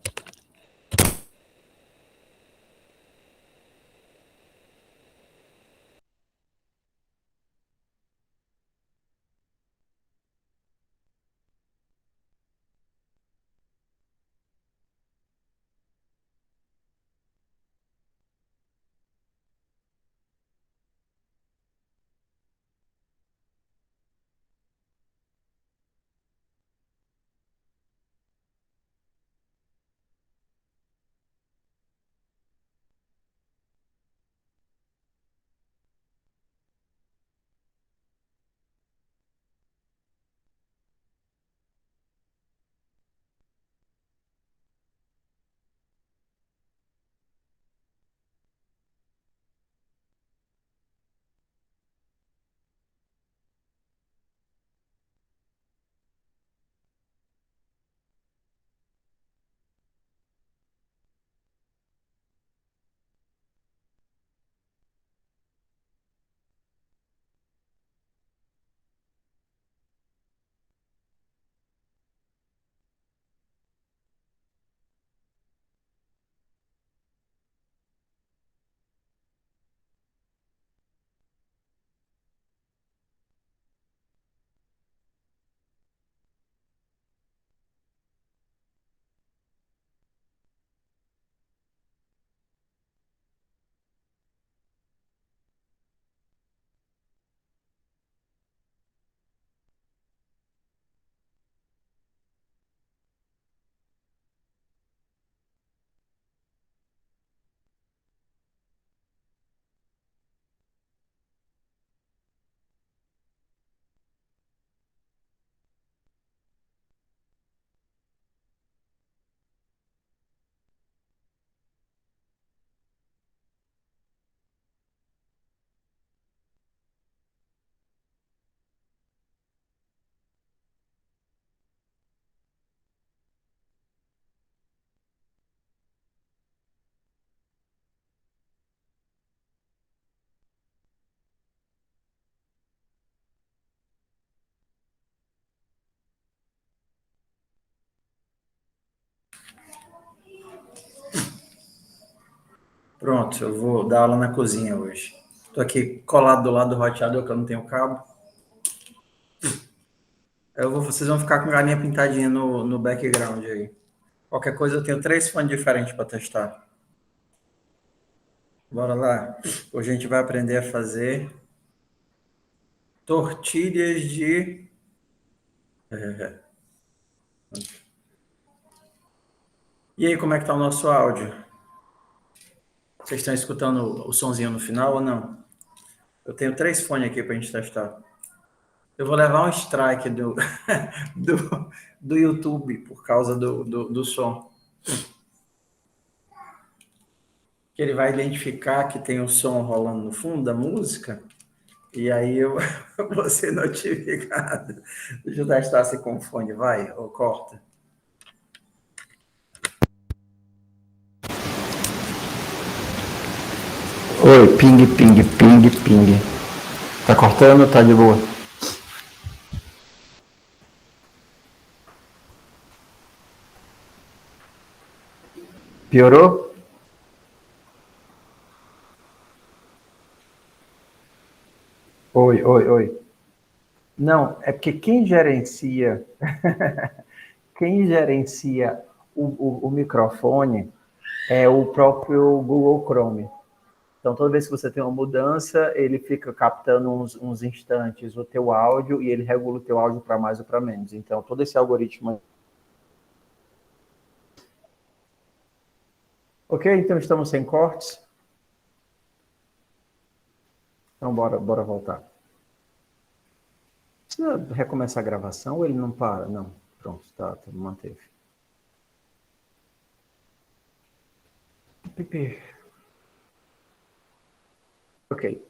Pronto, eu vou dar aula na cozinha hoje. Estou aqui colado do lado do roteador, que eu não tenho cabo. Vocês vão ficar com galinha pintadinha no background aí. Qualquer coisa, eu tenho 3 fones diferentes para testar. Bora lá. Hoje a gente vai aprender a fazer tortilhas de... E aí, como é que tá o nosso áudio? Vocês estão escutando o sonzinho no final ou não? Eu tenho 3 fones aqui para a gente testar. Eu vou levar um strike do YouTube por causa do som. Que ele vai identificar que tem o som rolando no fundo da música, e aí eu vou ser notificado. Deixa eu testar se com fone, vai, ou corta. Oi, ping, ping, ping, ping. Tá cortando ou tá de boa? Piorou? Oi, oi, oi. Não, é porque quem gerencia o microfone é o próprio Google Chrome. Então, toda vez que você tem uma mudança, ele fica captando uns instantes o teu áudio e ele regula o teu áudio para mais ou para menos. Então, todo esse algoritmo... Ok, então estamos sem cortes. Então, bora voltar. Precisa recomeçar a gravação ou ele não para? Não, pronto, tá manteve. Ok.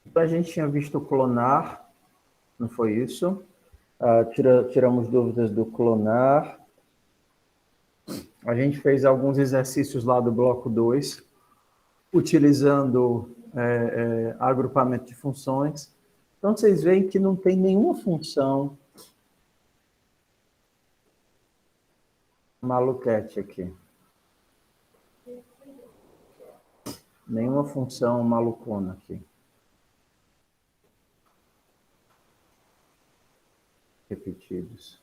Então, a gente tinha visto clonar, não foi isso? Tiramos dúvidas do clonar. A gente fez alguns exercícios lá do bloco 2, utilizando agrupamento de funções. Então, vocês veem que não tem nenhuma função maluquete aqui. Nenhuma função malucona aqui. Repetidos.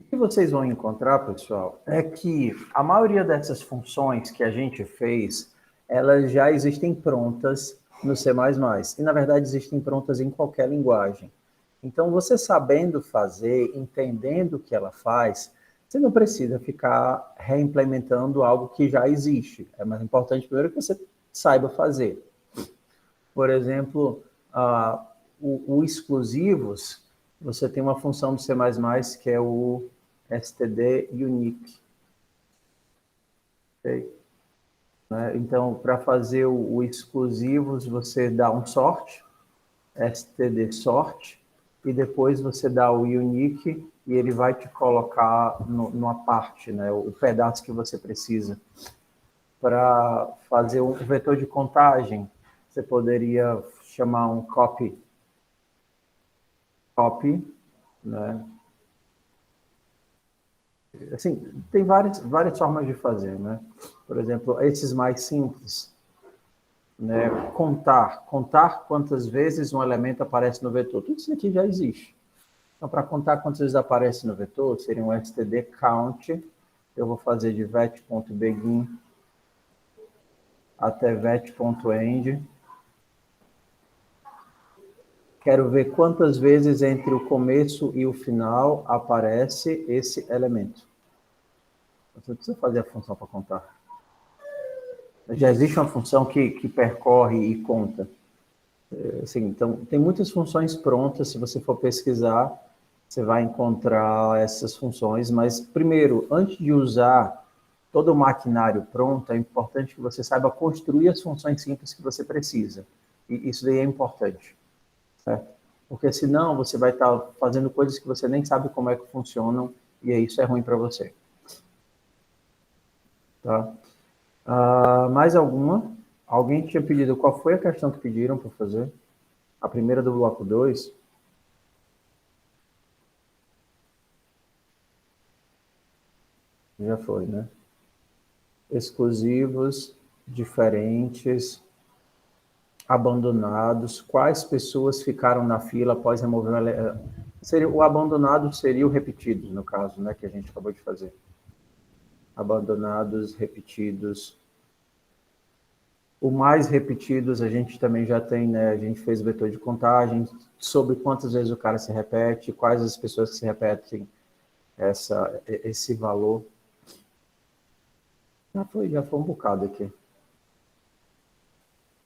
O que vocês vão encontrar, pessoal, é que a maioria dessas funções que a gente fez, elas já existem prontas no C++. E, na verdade, existem prontas em qualquer linguagem. Então, você sabendo fazer, entendendo o que ela faz, você não precisa ficar reimplementando algo que já existe. É mais importante, primeiro, que você saiba fazer. Por exemplo, o exclusivos, você tem uma função do C++ que é o std unique. Okay? Então, para fazer o exclusivos, você dá um sort, std sort, e depois você dá o unique e ele vai te colocar numa parte, né, o pedaço que você precisa. Para fazer um vetor de contagem, você poderia chamar um copy, né? Assim, tem várias formas de fazer, né? Por exemplo, esses mais simples, né? Contar quantas vezes um elemento aparece no vetor. Tudo isso aqui já existe. Então, para contar quantas vezes aparece no vetor, seria um std count. Eu vou fazer de vet.begin até vet.end. Quero ver quantas vezes entre o começo e o final aparece esse elemento. Você precisa fazer a função para contar. Já existe uma função que percorre e conta. Assim, então, tem muitas funções prontas. Se você for pesquisar, você vai encontrar essas funções. Mas, primeiro, antes de usar todo o maquinário pronto, é importante que você saiba construir as funções simples que você precisa. E isso daí é importante. Certo? Porque senão você vai estar fazendo coisas que você nem sabe como é que funcionam e aí isso é ruim para você. Tá? Mais alguma? Alguém tinha pedido, qual foi a questão que pediram para fazer? A primeira do bloco 2? Já foi, né? exclusivos, diferentes, abandonados. Quais pessoas ficaram na fila após remover o abandonado seria o repetidos, no caso, né, que a gente acabou de fazer. Abandonados, repetidos. O mais repetidos a gente também já tem, né? A gente fez o vetor de contagem sobre quantas vezes o cara se repete, quais as pessoas que se repetem esse valor. Já foi um bocado aqui.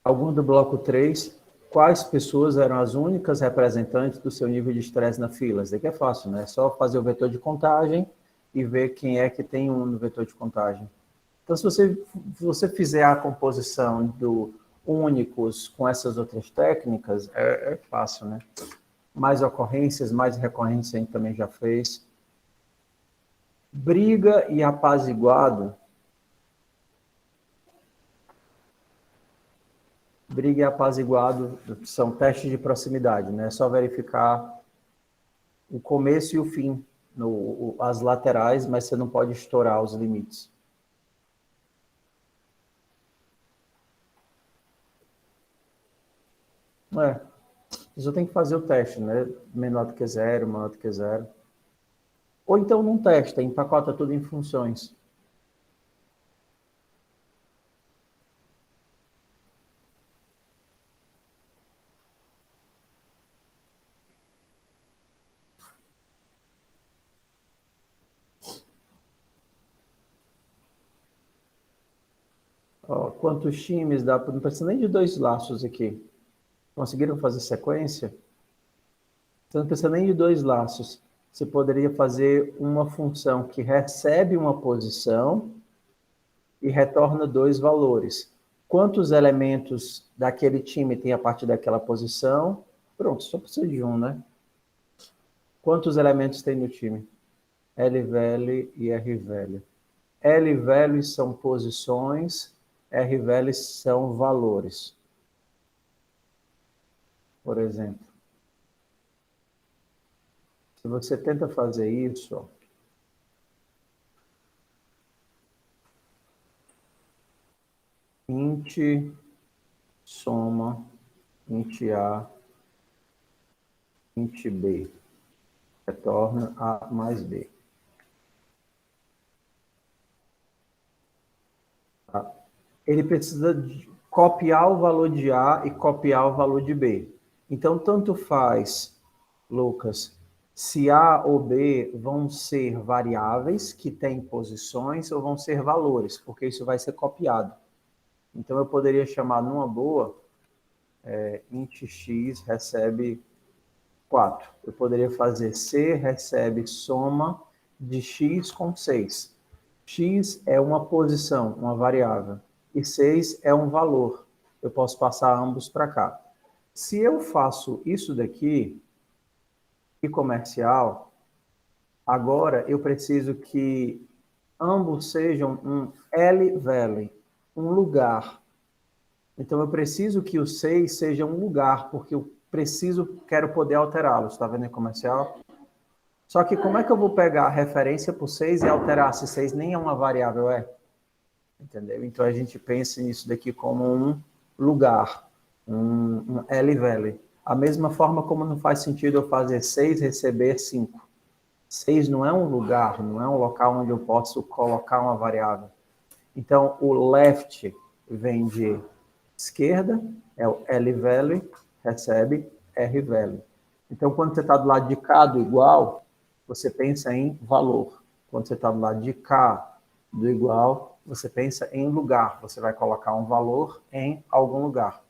Algum do bloco 3, quais pessoas eram as únicas representantes do seu nível de estresse na fila? Isso aqui é fácil, né? É só fazer o vetor de contagem e ver quem é que tem um no vetor de contagem. Então, se você fizer a composição do únicos com essas outras técnicas, é fácil, né? Mais ocorrências, mais recorrência a gente também já fez. Briga e apaziguado. Briga e apaziguado são testes de proximidade, né? É só verificar o começo e o fim, as laterais, mas você não pode estourar os limites. Você tem que fazer o teste, né? Menor do que zero, maior do que zero. Ou então não testa, empacota tudo em funções. Ó, quantos times dá? Não precisa nem de 2 laços aqui. Conseguiram fazer sequência? Você não precisa nem de 2 laços. Você poderia fazer uma função que recebe uma posição e retorna 2 valores. Quantos elementos daquele time tem a partir daquela posição? Pronto, só precisa de um, né? Quantos elementos tem no time? LVL e RVL. LVL são posições, RVL são valores. Por exemplo, se você tenta fazer isso, ó, int soma, int A, int B, retorna A mais B. Tá? Ele precisa copiar o valor de A e copiar o valor de B. Então, tanto faz, Lucas, se A ou B vão ser variáveis que têm posições ou vão ser valores, porque isso vai ser copiado. Então, eu poderia chamar numa boa, int x recebe 4. Eu poderia fazer C recebe soma de x com 6. X é uma posição, uma variável, e 6 é um valor. Eu posso passar ambos para cá. Se eu faço isso daqui, e comercial, agora eu preciso que ambos sejam um L-Valley, um lugar. Então eu preciso que o 6 seja um lugar, porque eu quero poder alterá-lo. Está vendo em comercial? Só que como é que eu vou pegar a referência por 6 e alterar se 6 nem é uma variável, Entendeu? Então a gente pensa nisso daqui como um lugar, um L-Valley. A mesma forma como não faz sentido eu fazer 6 receber 5. 6 não é um lugar, não é um local onde eu posso colocar uma variável. Então, o left vem de esquerda, é o L-Valley, recebe R-Valley. Então, quando você está do lado de cá do igual, você pensa em valor. Quando você está do lado de cá do igual, você pensa em lugar. Você vai colocar um valor em algum lugar.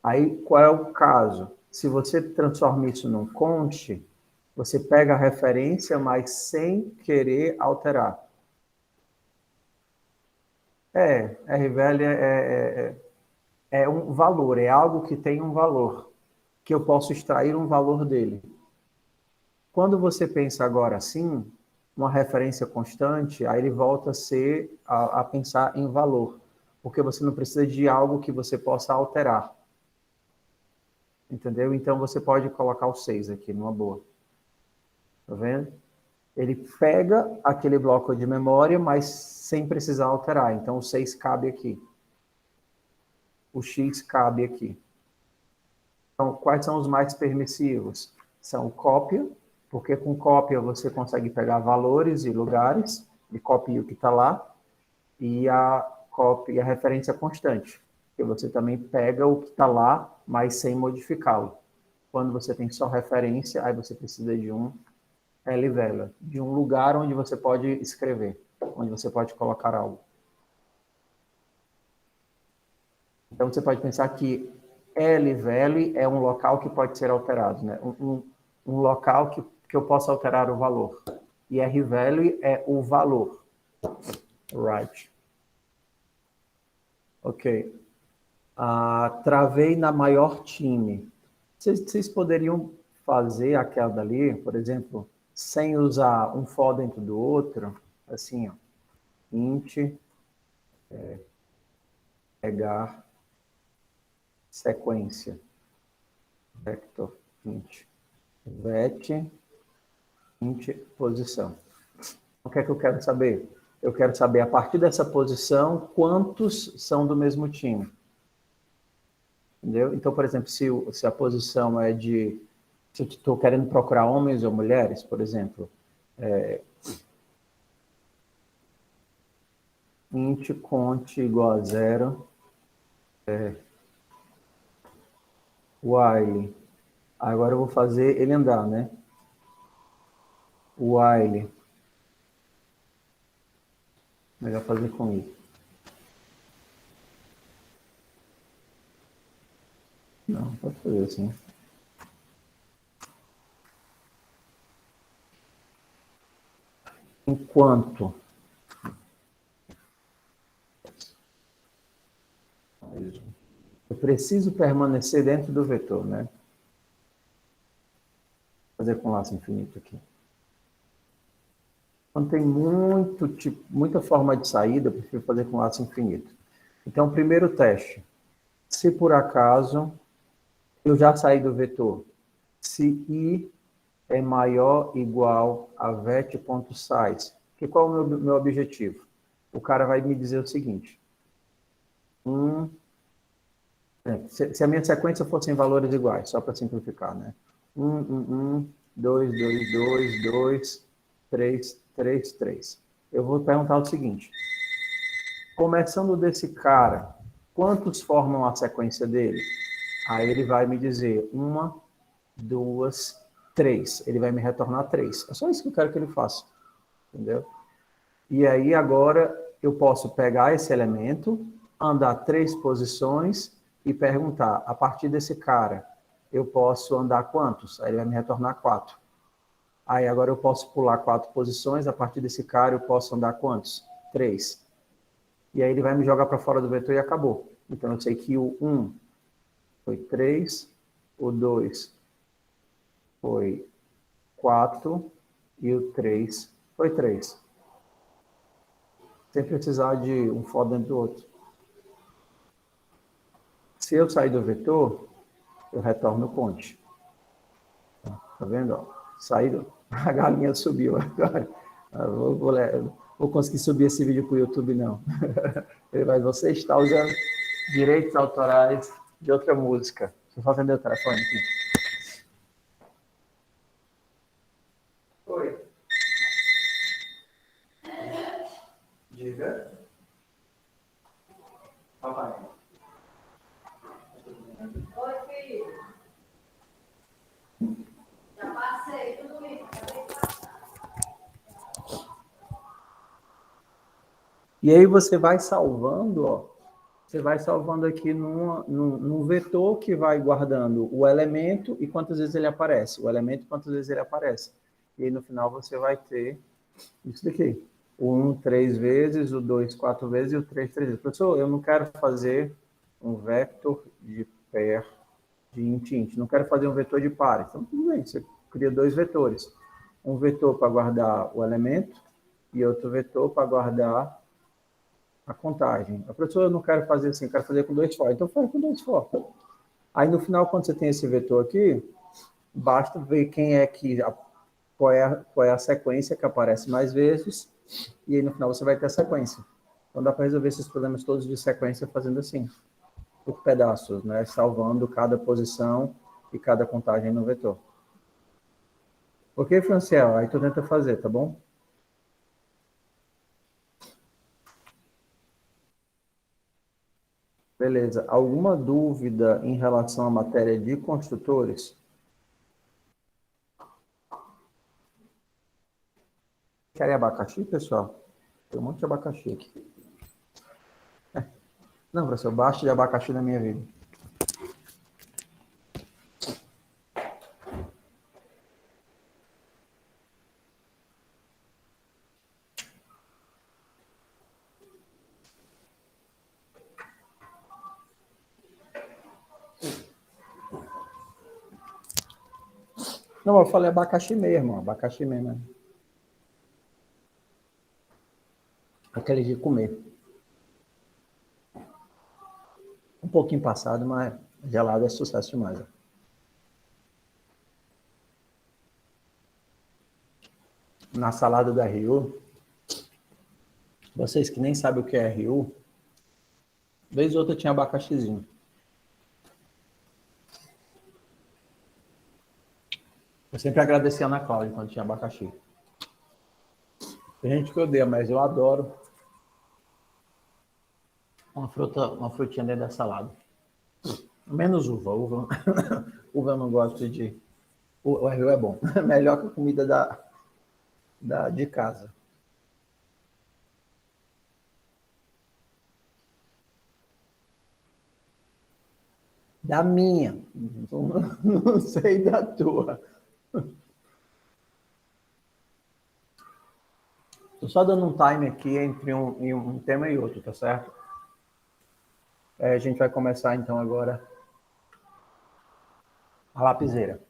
Aí, qual é o caso? Se você transforma isso num const, você pega a referência, mas sem querer alterar. RVL é um valor, é algo que tem um valor, que eu posso extrair um valor dele. Quando você pensa agora assim, uma referência constante, aí ele volta a pensar em valor, porque você não precisa de algo que você possa alterar. Entendeu? Então você pode colocar o 6 aqui, numa boa. Tá vendo? Ele pega aquele bloco de memória, mas sem precisar alterar. Então, o 6 cabe aqui. O X cabe aqui. Então, quais são os mais permissivos? São cópia, porque com cópia você consegue pegar valores e lugares, e copia o que está lá, e a cópia, a referência constante, que você também pega o que está lá, mas sem modificá-lo. Quando você tem só referência, aí você precisa de um LVela, de um lugar onde você pode escrever, onde você pode colocar algo. Então, você pode pensar que LVL é um local que pode ser alterado, né? Um local que eu possa alterar o valor. E RVL é o valor. Right. Ok. Travei na maior time. Vocês poderiam fazer aquela dali, por exemplo, sem usar um for dentro do outro, assim, ó. Int, pegar, sequência, vector, int, vet, int, posição. O que é que eu quero saber? Eu quero saber, a partir dessa posição, quantos são do mesmo time. Entendeu? Então, por exemplo, se a posição é de... Se eu estou querendo procurar homens ou mulheres, por exemplo, int cont igual a 0, while. Agora eu vou fazer ele andar, né? While. Melhor fazer com isso. Não, pode fazer assim. Enquanto. Eu preciso permanecer dentro do vetor, né? Vou fazer com laço infinito aqui. Quando tem muita forma de saída, eu prefiro fazer com laço infinito. Então, primeiro teste. Se por acaso eu já saí do vetor, se I é maior ou igual a vet.size, que qual é o meu objetivo? O cara vai me dizer o seguinte. Se a minha sequência fosse em valores iguais, só para simplificar, né? 2, 2, 2, 2, 3, 3, 3. Eu vou perguntar o seguinte. Começando desse cara, quantos formam a sequência dele? Aí ele vai me dizer 1, 2, 3. Ele vai me retornar 3. É só isso que eu quero que ele faça. Entendeu? E aí agora eu posso pegar esse elemento, andar 3 posições e perguntar, a partir desse cara, eu posso andar quantos? Aí ele vai me retornar 4. Aí agora eu posso pular 4 posições, a partir desse cara eu posso andar quantos? 3. E aí ele vai me jogar para fora do vetor e acabou. Então eu sei que o 1 foi 3, o 2 foi 4 e o 3 foi 3. Sem precisar de um for dentro do outro. Se eu sair do vetor, eu retorno o conte. Tá vendo? Ó, saído. A galinha subiu agora. Vou conseguir subir esse vídeo para o YouTube, não. Você está usando direitos autorais de outra música. Deixa eu só atender o telefone aqui. Oi. Diga. Papai. Oi, filho. Já passei tudo isso. Acabei de passar. E aí você vai salvando, ó. Você vai salvando aqui num vetor que vai guardando o elemento e quantas vezes ele aparece. O elemento e quantas vezes ele aparece. E aí no final você vai ter isso daqui. O 1, 3 vezes, o 2, 4 vezes e o 3, 3 vezes. Professor, eu não quero fazer um vector de pair de int. Não quero fazer um vetor de par. Então, tudo bem, você cria 2 vetores. Um vetor para guardar o elemento e outro vetor para guardar a contagem. A professora, eu não quero fazer assim, eu quero fazer com 2 for. Então, faz com 2 for. Aí, no final, quando você tem esse vetor aqui, basta ver quem é que qual é a sequência que aparece mais vezes, e aí no final você vai ter a sequência. Então dá para resolver esses problemas todos de sequência fazendo assim, por pedaços, né? Salvando cada posição e cada contagem no vetor. Ok, Franciel? Aí tu tenta fazer, tá bom? Beleza. Alguma dúvida em relação à matéria de construtores? Querem abacaxi, pessoal? Tem um monte de abacaxi aqui. Não, professor, basta de abacaxi na minha vida. Não, eu falei abacaxi mesmo, abacaxi mesmo. Né? Aquele de comer. Um pouquinho passado, mas gelado é sucesso demais. Ó. Na salada da Rio, vocês que nem sabem o que é Rio, vez ou outra tinha abacaxizinho. Eu sempre agradecia a Ana Cláudia quando tinha abacaxi. Tem gente que odeia, mas eu adoro uma frutinha dentro da salada. Menos uva. Uva eu não gosto de... O Rio é bom. Melhor que a comida de casa. Da minha. Não sei da tua. Estou só dando um time aqui entre um tema e outro, tá certo? A gente vai começar, então, agora a lapiseira.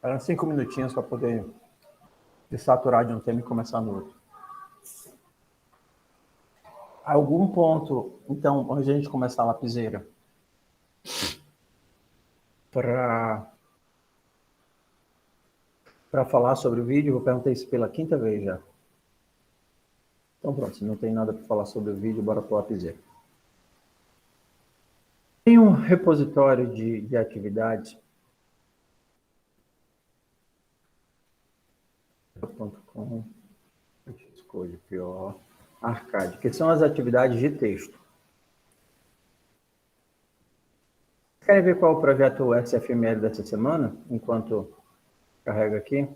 Eram 5 minutinhos para poder se saturar de um tema e começar no outro. Algum ponto, então, antes de a gente começar a lapiseira, para falar sobre o vídeo, eu vou perguntar isso pela 5ª vez já. Então pronto, se não tem nada para falar sobre o vídeo, bora para o lapiseira. Tem um repositório de atividades .com, escolha pior, Arcade, que são as atividades de texto. Querem ver qual é o projeto SFML dessa semana? Enquanto carrega aqui.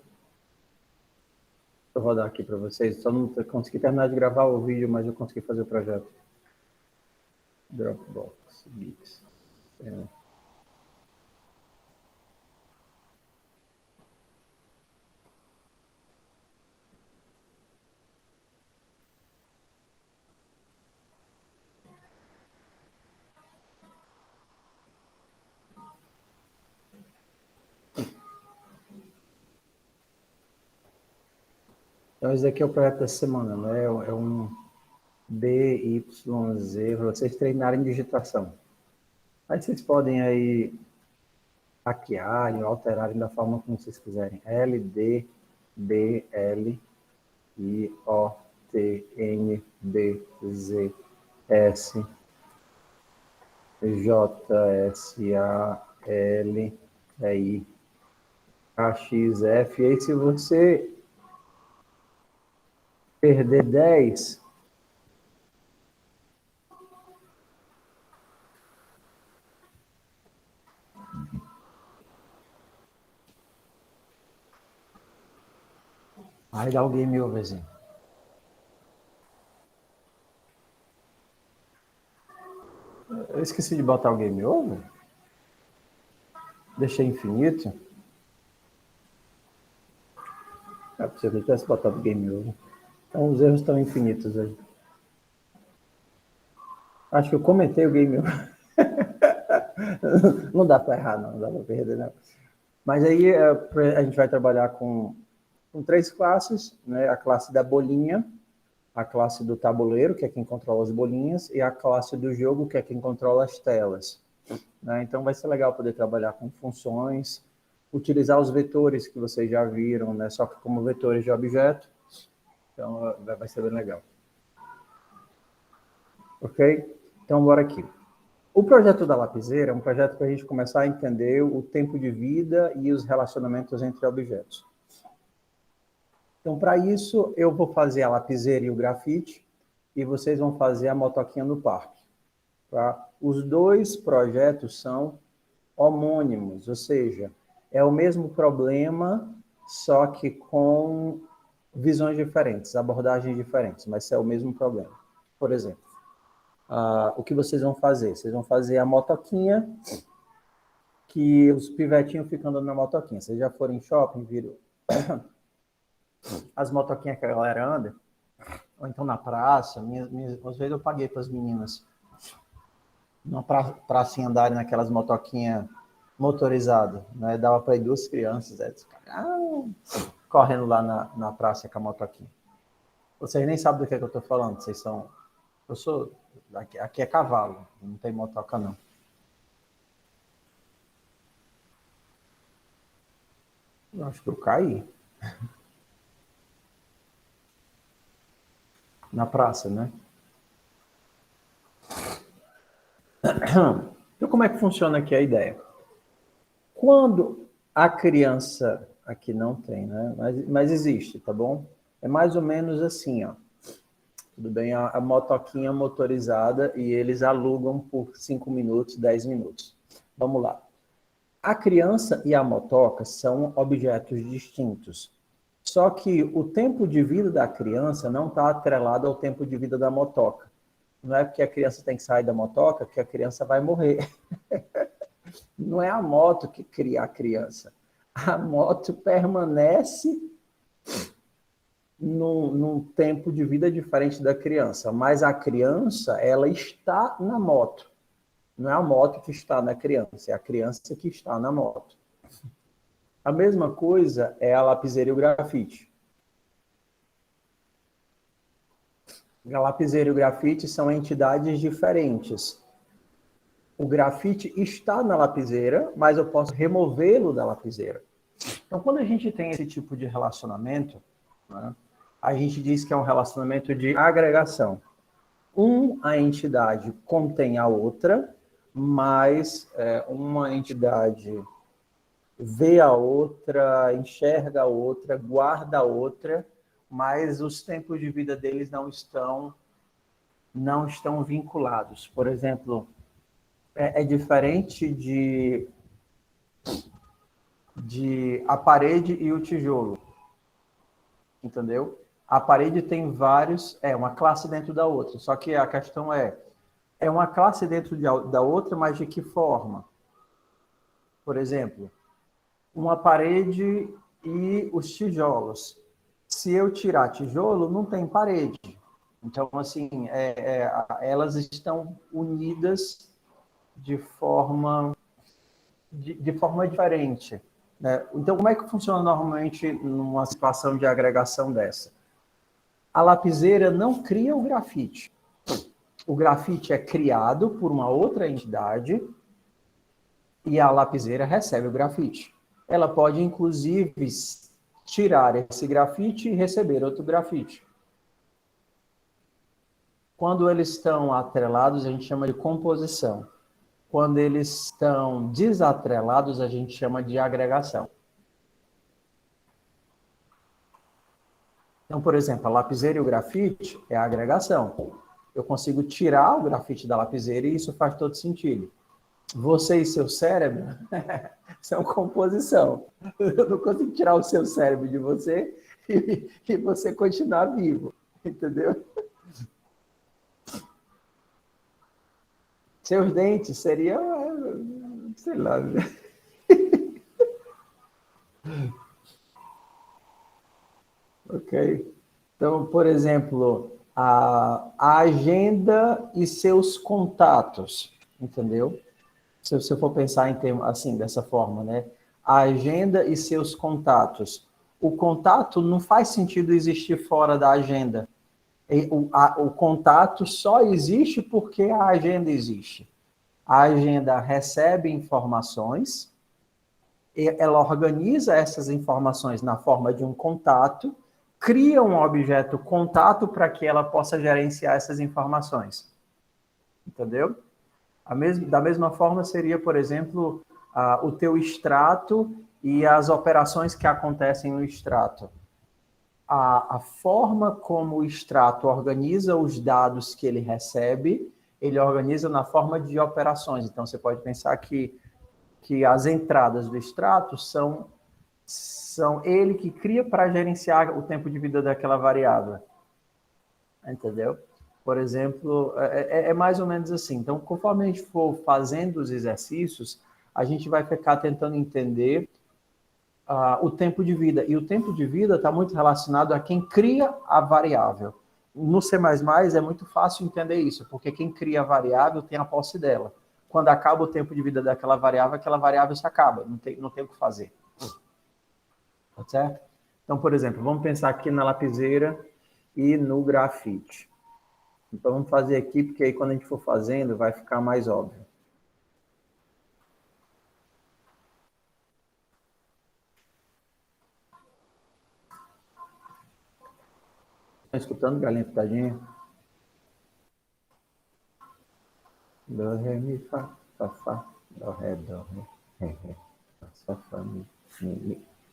Vou rodar aqui para vocês. Só não consegui terminar de gravar o vídeo, mas eu consegui fazer o projeto. Dropbox, Gix. Então, esse aqui é o projeto dessa semana, né? É um BYZ, para vocês treinarem digitação. Aí vocês podem aí hackearem, alterarem da forma como vocês quiserem. LDBLIOTNBZS JSALI AXF. E aí, se você perder 10, aí dá o game overzinho. Eu esqueci de botar o game over. Deixei infinito. É possível que eu tivesse botado game over. Então os erros estão infinitos aí. Acho que eu comentei o game over. Não dá para errar, não dá para perder, não. Mas aí a gente vai trabalhar com 3 classes, né? A classe da bolinha, a classe do tabuleiro, que é quem controla as bolinhas, e a classe do jogo, que é quem controla as telas. Né? Então vai ser legal poder trabalhar com funções utilizar os vetores que vocês já viram, né? Só que como vetores de objeto. Então, vai ser bem legal. Ok? Então, bora aqui. O projeto da lapiseira é um projeto para a gente começar a entender o tempo de vida e os relacionamentos entre objetos. Então, para isso, eu vou fazer a lapiseira e o grafite, e vocês vão fazer a motoquinha no parque. Tá? Os dois projetos são homônimos, ou seja, é o mesmo problema, só que com visões diferentes, abordagens diferentes, mas é o mesmo problema. Por exemplo, o que vocês vão fazer? Vocês vão fazer a motoquinha, que os pivetinhos ficam andando na motoquinha. Vocês já foram em shopping, viram as motoquinhas que a galera anda? Ou então na praça, às vezes eu paguei para as meninas na pracinha andarem naquelas motoquinhas motorizadas, né? Dava para ir 2 crianças, correndo lá na praça com a motoquinha. Vocês nem sabem do que eu estou falando, aqui é cavalo, não tem motoca não. Eu acho que eu caí. Na praça, né? Então, como é que funciona aqui a ideia? Quando a criança... Aqui não tem, né? Mas existe, tá bom? É mais ou menos assim, ó. Tudo bem? A motoquinha motorizada e eles alugam por 5 minutos, 10 minutos. Vamos lá. A criança e a motoca são objetos distintos. Só que o tempo de vida da criança não está atrelado ao tempo de vida da motoca. Não é porque a criança tem que sair da motoca que a criança vai morrer. Não é a moto que cria a criança. A moto permanece num tempo de vida diferente da criança. Mas a criança, ela está na moto. Não é a moto que está na criança, é a criança que está na moto. A mesma coisa é a lapiseira e o grafite. A lapiseira e o grafite são entidades diferentes. O grafite está na lapiseira, mas eu posso removê-lo da lapiseira. Então, quando a gente tem esse tipo de relacionamento, né, a gente diz que é um relacionamento de agregação. A entidade contém a outra, mas uma entidade vê a outra, enxerga a outra, guarda a outra, mas os tempos de vida deles não estão vinculados. Por exemplo, é diferente de a parede e o tijolo, entendeu? A parede tem vários, uma classe dentro da outra, só que a questão é uma classe dentro da outra, mas de que forma? Por exemplo, uma parede e os tijolos. Se eu tirar tijolo, não tem parede. Então, assim, elas estão unidas de forma diferente, né? Então, como é que funciona normalmente numa situação de agregação dessa? A lapiseira não cria o grafite. O grafite é criado por uma outra entidade e a lapiseira recebe o grafite. Ela pode, inclusive, tirar esse grafite e receber outro grafite. Quando eles estão atrelados, a gente chama de composição. Quando eles estão desatrelados, a gente chama de agregação. Então, por exemplo, a lapiseira e o grafite é a agregação. Eu consigo tirar o grafite da lapiseira e isso faz todo sentido. Você e seu cérebro são composição. Eu não consigo tirar o seu cérebro de você e você continuar vivo, entendeu? Seus dentes seriam, sei lá. Ok? Então, por exemplo, a agenda e seus contatos, entendeu? Se você for pensar em termos assim, dessa forma, né? A agenda e seus contatos. O contato não faz sentido existir fora da agenda. O contato só existe porque a agenda existe. A agenda recebe informações ela organiza essas informações na forma de um contato, cria um objeto contato para que ela possa gerenciar essas informações. Entendeu? Da mesma forma seria, por exemplo, o teu extrato e as operações que acontecem no extrato. A forma como o extrato organiza os dados que ele recebe, ele organiza na forma de operações. Então, você pode pensar que as entradas do extrato são ele que cria para gerenciar o tempo de vida daquela variável. Entendeu? Por exemplo, é mais ou menos assim. Então, conforme a gente for fazendo os exercícios, a gente vai ficar tentando entender o tempo de vida. E o tempo de vida está muito relacionado a quem cria a variável. No C++ é muito fácil entender isso, porque quem cria a variável tem a posse dela. Quando acaba o tempo de vida daquela variável, aquela variável se acaba, não tem o que fazer. Tá certo? Então, por exemplo, vamos pensar aqui na lapiseira e no grafite. Então, vamos fazer aqui, porque aí quando a gente for fazendo, vai ficar mais óbvio. Estão escutando, galinha pitadinha? Do, ré, mi, fá, fá, do, ré, ré, fá, fá, mi,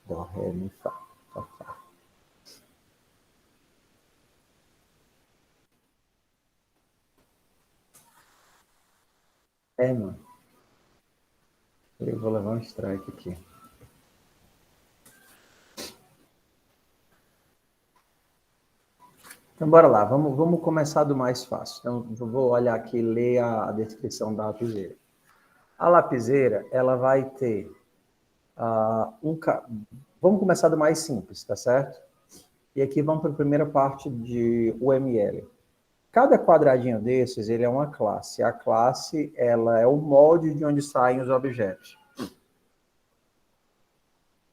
do, ré, mi, fá, fá. Mano. Eu vou levar um strike aqui. Então, bora lá. Vamos começar do mais fácil. Então, eu vou olhar aqui e ler a descrição da lapiseira. A lapiseira, ela vai ter Vamos começar do mais simples, tá certo? E aqui vamos para a primeira parte de UML. Cada quadradinho desses, ele é uma classe. A classe, ela é o molde de onde saem os objetos.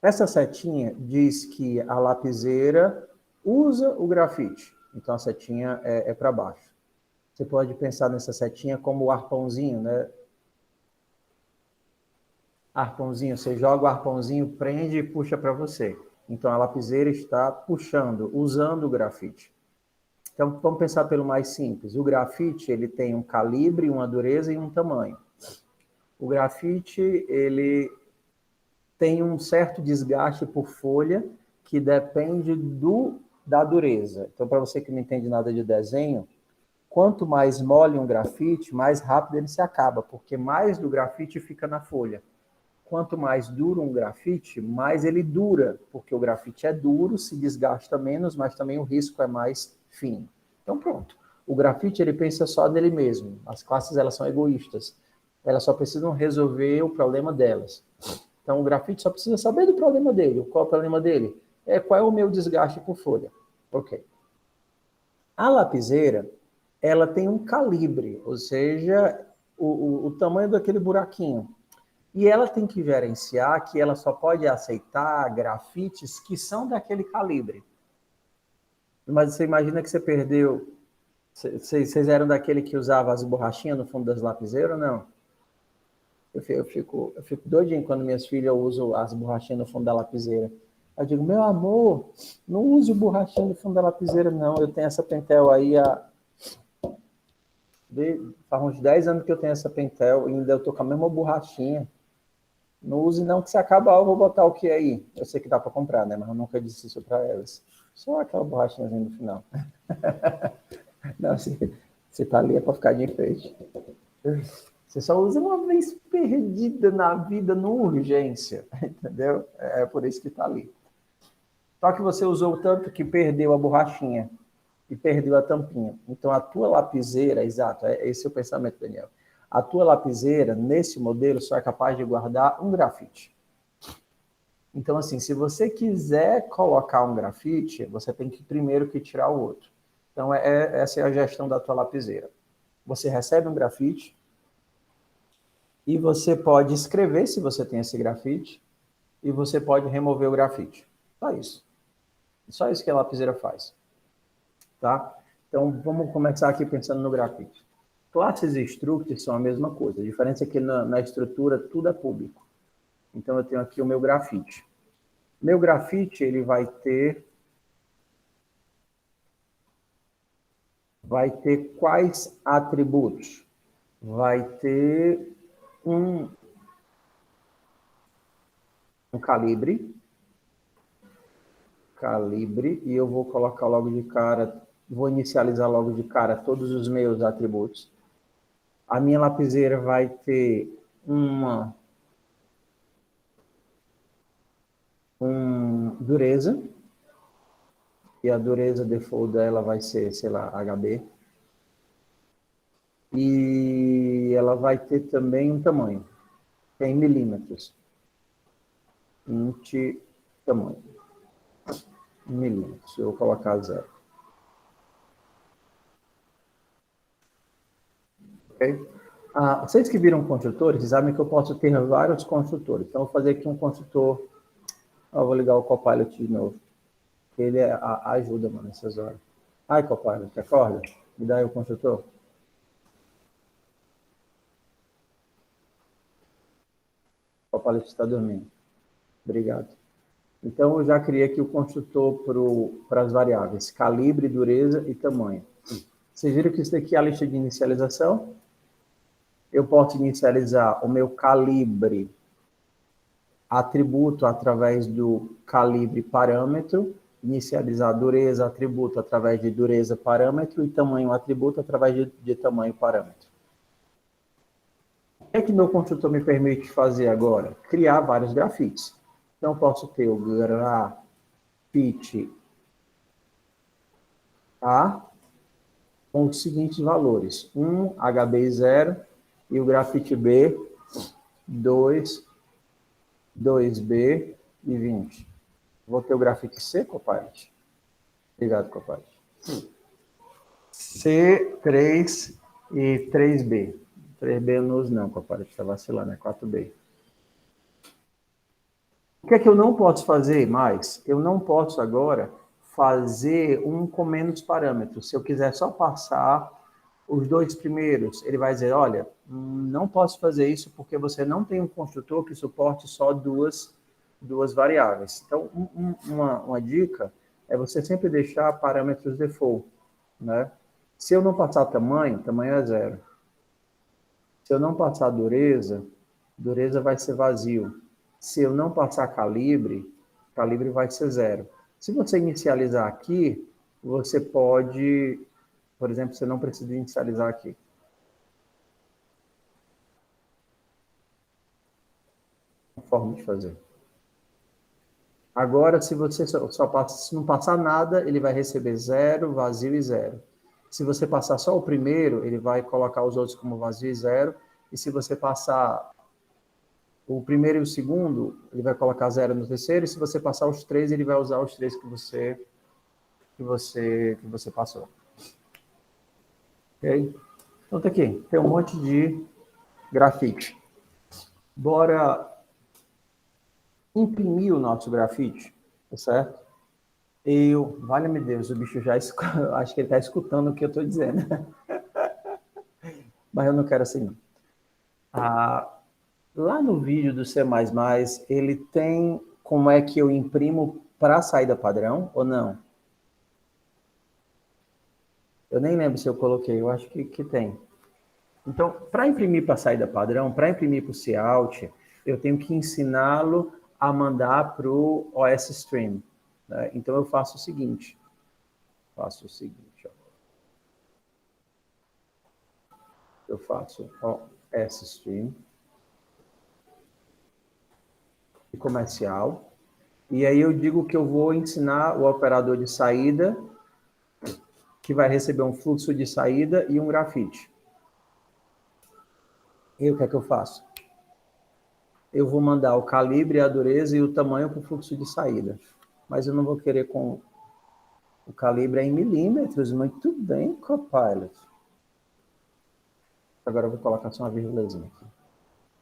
Essa setinha diz que a lapiseira usa o grafite. Então, a setinha é para baixo. Você pode pensar nessa setinha como o arpãozinho, né? Arpãozinho, você joga o arpãozinho, prende e puxa para você. Então, a lapiseira está puxando, usando o grafite. Então, vamos pensar pelo mais simples. O grafite, ele tem um calibre, uma dureza e um tamanho. O grafite, ele tem um certo desgaste por folha que depende da dureza. Então, para você que não entende nada de desenho, quanto mais mole um grafite, mais rápido ele se acaba, porque mais do grafite fica na folha. Quanto mais duro um grafite, mais ele dura, porque o grafite é duro, se desgasta menos, mas também o risco é mais fino. Então, pronto. O grafite, ele pensa só nele mesmo. As classes, elas são egoístas. Elas só precisam resolver o problema delas. Então, o grafite só precisa saber do problema dele. Qual é o problema dele? Qual é o meu desgaste por folha. Ok. A lapiseira, ela tem um calibre, ou seja, o tamanho daquele buraquinho. E ela tem que gerenciar que ela só pode aceitar grafites que são daquele calibre. Mas você imagina que você perdeu... Vocês eram daquele que usava as borrachinhas no fundo das lapiseiras ou não? Eu fico doidinho quando minhas filhas usam as borrachinhas no fundo da lapiseira. Eu digo, meu amor, não use o borrachinho no fundo da lapiseira, não. Eu tenho essa Pentel aí faz uns 10 anos que eu tenho essa Pentel e ainda eu tô com a mesma borrachinha. Não use não, que se acabar eu vou botar o que aí? Eu sei que dá para comprar, né? Mas eu nunca disse isso para elas. Só aquela borrachinhazinha no final. Não, se tá ali é para ficar de enfeite. Você só usa uma vez perdida na vida, numa urgência, entendeu? É por isso que tá ali. Só que você usou tanto que perdeu a borrachinha e perdeu a tampinha. Então, a tua lapiseira, exato, esse é o pensamento, Daniel. A tua lapiseira, nesse modelo, só é capaz de guardar um grafite. Então, assim, se você quiser colocar um grafite, você tem que primeiro que tirar o outro. Então, essa é a gestão da tua lapiseira. Você recebe um grafite e você pode escrever, se você tem esse grafite, e você pode remover o grafite. Só isso. Só isso que a lapiseira faz. Tá? Então, vamos começar aqui pensando no grafite. Classes e structs são a mesma coisa. A diferença é que na estrutura tudo é público. Então, eu tenho aqui o meu grafite. Meu grafite, ele vai ter quais atributos? Vai ter um calibre, e eu vou colocar logo de cara, vou inicializar logo de cara todos os meus atributos. A minha lapiseira vai ter uma dureza, e a dureza default dela vai ser, sei lá, HB. E ela vai ter também um tamanho, que é em milímetros. Int tamanho. Em milímetros. Eu vou colocar 0. Ok? Vocês que viram construtores, sabem que eu posso ter vários construtores. Então, eu vou fazer aqui um construtor. Eu vou ligar o Copilot de novo. Ele ajuda, mano, nessas horas. Ai, Copilot, acorda? Me dá aí o construtor. O Copilot está dormindo. Obrigado. Então, eu já criei aqui o construtor para as variáveis calibre, dureza e tamanho. Vocês viram que isso daqui é a lista de inicialização? Eu posso inicializar o meu calibre atributo através do calibre parâmetro, inicializar dureza atributo através de dureza parâmetro e tamanho atributo através de tamanho parâmetro. O que é que meu construtor me permite fazer agora? Criar vários grafites. Então, eu posso ter o grafite A com os seguintes valores. 1, HB 0, e o grafite B, 2, 2B e 20. Vou ter o grafite C, Copilot. Obrigado, Copilot. C, 3 e 3B. 3B eu não uso não, Copilot, está vacilando, é 4B. O que é que eu não posso fazer mais? Eu não posso agora fazer um com menos parâmetros. Se eu quiser só passar os dois primeiros, ele vai dizer, olha, não posso fazer isso porque você não tem um construtor que suporte só duas variáveis. Então, uma dica é você sempre deixar parâmetros default, né? Se eu não passar tamanho é 0. Se eu não passar dureza vai ser vazio. Se eu não passar calibre vai ser 0. Se você inicializar aqui, você pode, por exemplo, você não precisa inicializar aqui. Uma forma de fazer. Agora, se você se não passar nada, ele vai receber 0, vazio e 0. Se você passar só o primeiro, ele vai colocar os outros como vazio e 0. E se você passar o primeiro e o segundo, ele vai colocar 0 no terceiro. E se você passar os 3, ele vai usar os 3 que você passou. Ok? Então, tá aqui. Tem um monte de grafite. Bora imprimir o nosso grafite, tá certo? Vale-me Deus, o bicho já acho que ele está escutando o que eu estou dizendo. Mas eu não quero assim, não. Lá no vídeo do C++, ele tem como é que eu imprimo para a saída padrão ou não? Eu nem lembro se eu coloquei, eu acho que tem. Então, para imprimir para a saída padrão, para imprimir para o Cout, eu tenho que ensiná-lo a mandar para o OS Stream. Né? Então, eu faço o seguinte. Ó. Eu faço OS Stream. Comercial. E aí eu digo que eu vou ensinar o operador de saída, que vai receber um fluxo de saída e um grafite. E o que é que eu faço? Eu vou mandar o calibre, a dureza e o tamanho para o fluxo de saída. Mas eu não vou querer com o calibre em milímetros. Muito bem, Copilot. Agora eu vou colocar só uma vírgulazinha aqui.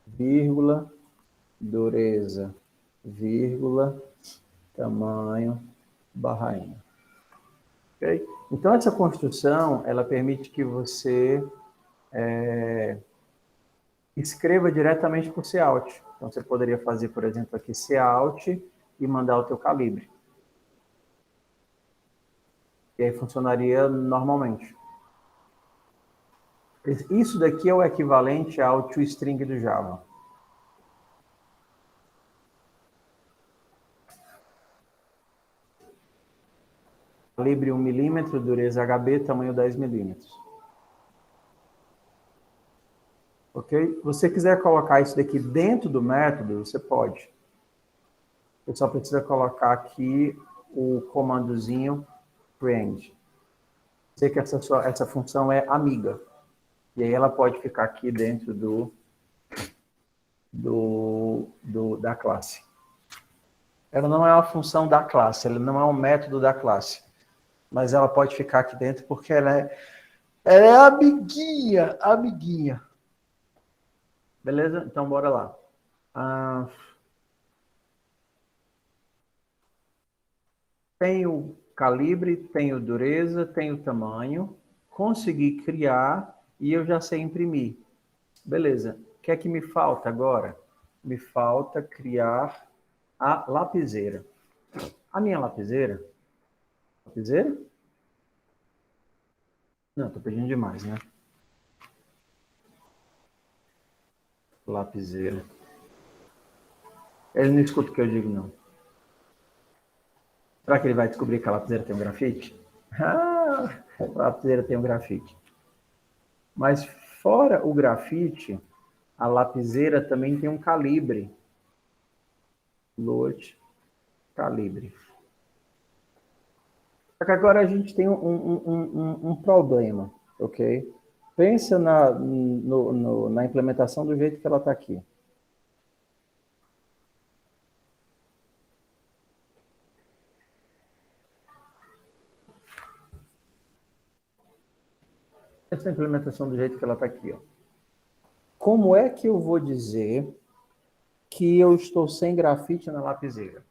Vírgula, dureza, vírgula, tamanho, barrainha. Okay? Então, essa construção, ela permite que você escreva diretamente para o Cout. Então, você poderia fazer, por exemplo, aqui Cout e mandar o teu calibre. E aí funcionaria normalmente. Isso daqui é o equivalente ao toString do Java. Calibre 1 milímetro, dureza HB, tamanho 10 milímetros. Ok? Se você quiser colocar isso daqui dentro do método, você pode. Você só precisa colocar aqui o comandozinho friend. Sei que essa função é amiga. E aí ela pode ficar aqui dentro da classe. Ela não é uma função da classe, ela não é um método da classe. Mas ela pode ficar aqui dentro porque ela é amiguinha. Beleza? Então, bora lá. Tem o calibre, tem o dureza, tem o tamanho. Consegui criar e eu já sei imprimir. Beleza. O que é que me falta agora? Me falta criar a lapiseira. A minha lapiseira? Lapiseira? Não, estou pedindo demais, né? Lapiseira. Ele não escuta o que eu digo, não. Será que ele vai descobrir que a lapiseira tem um grafite? Ah, a lapiseira tem um grafite. Mas fora o grafite, a lapiseira também tem um calibre. Load, calibre. Só que agora a gente tem um problema, ok? Pensa na implementação do jeito que ela está aqui. Essa implementação do jeito que ela está aqui, ó. Como é que eu vou dizer que eu estou sem grafite na lapiseira?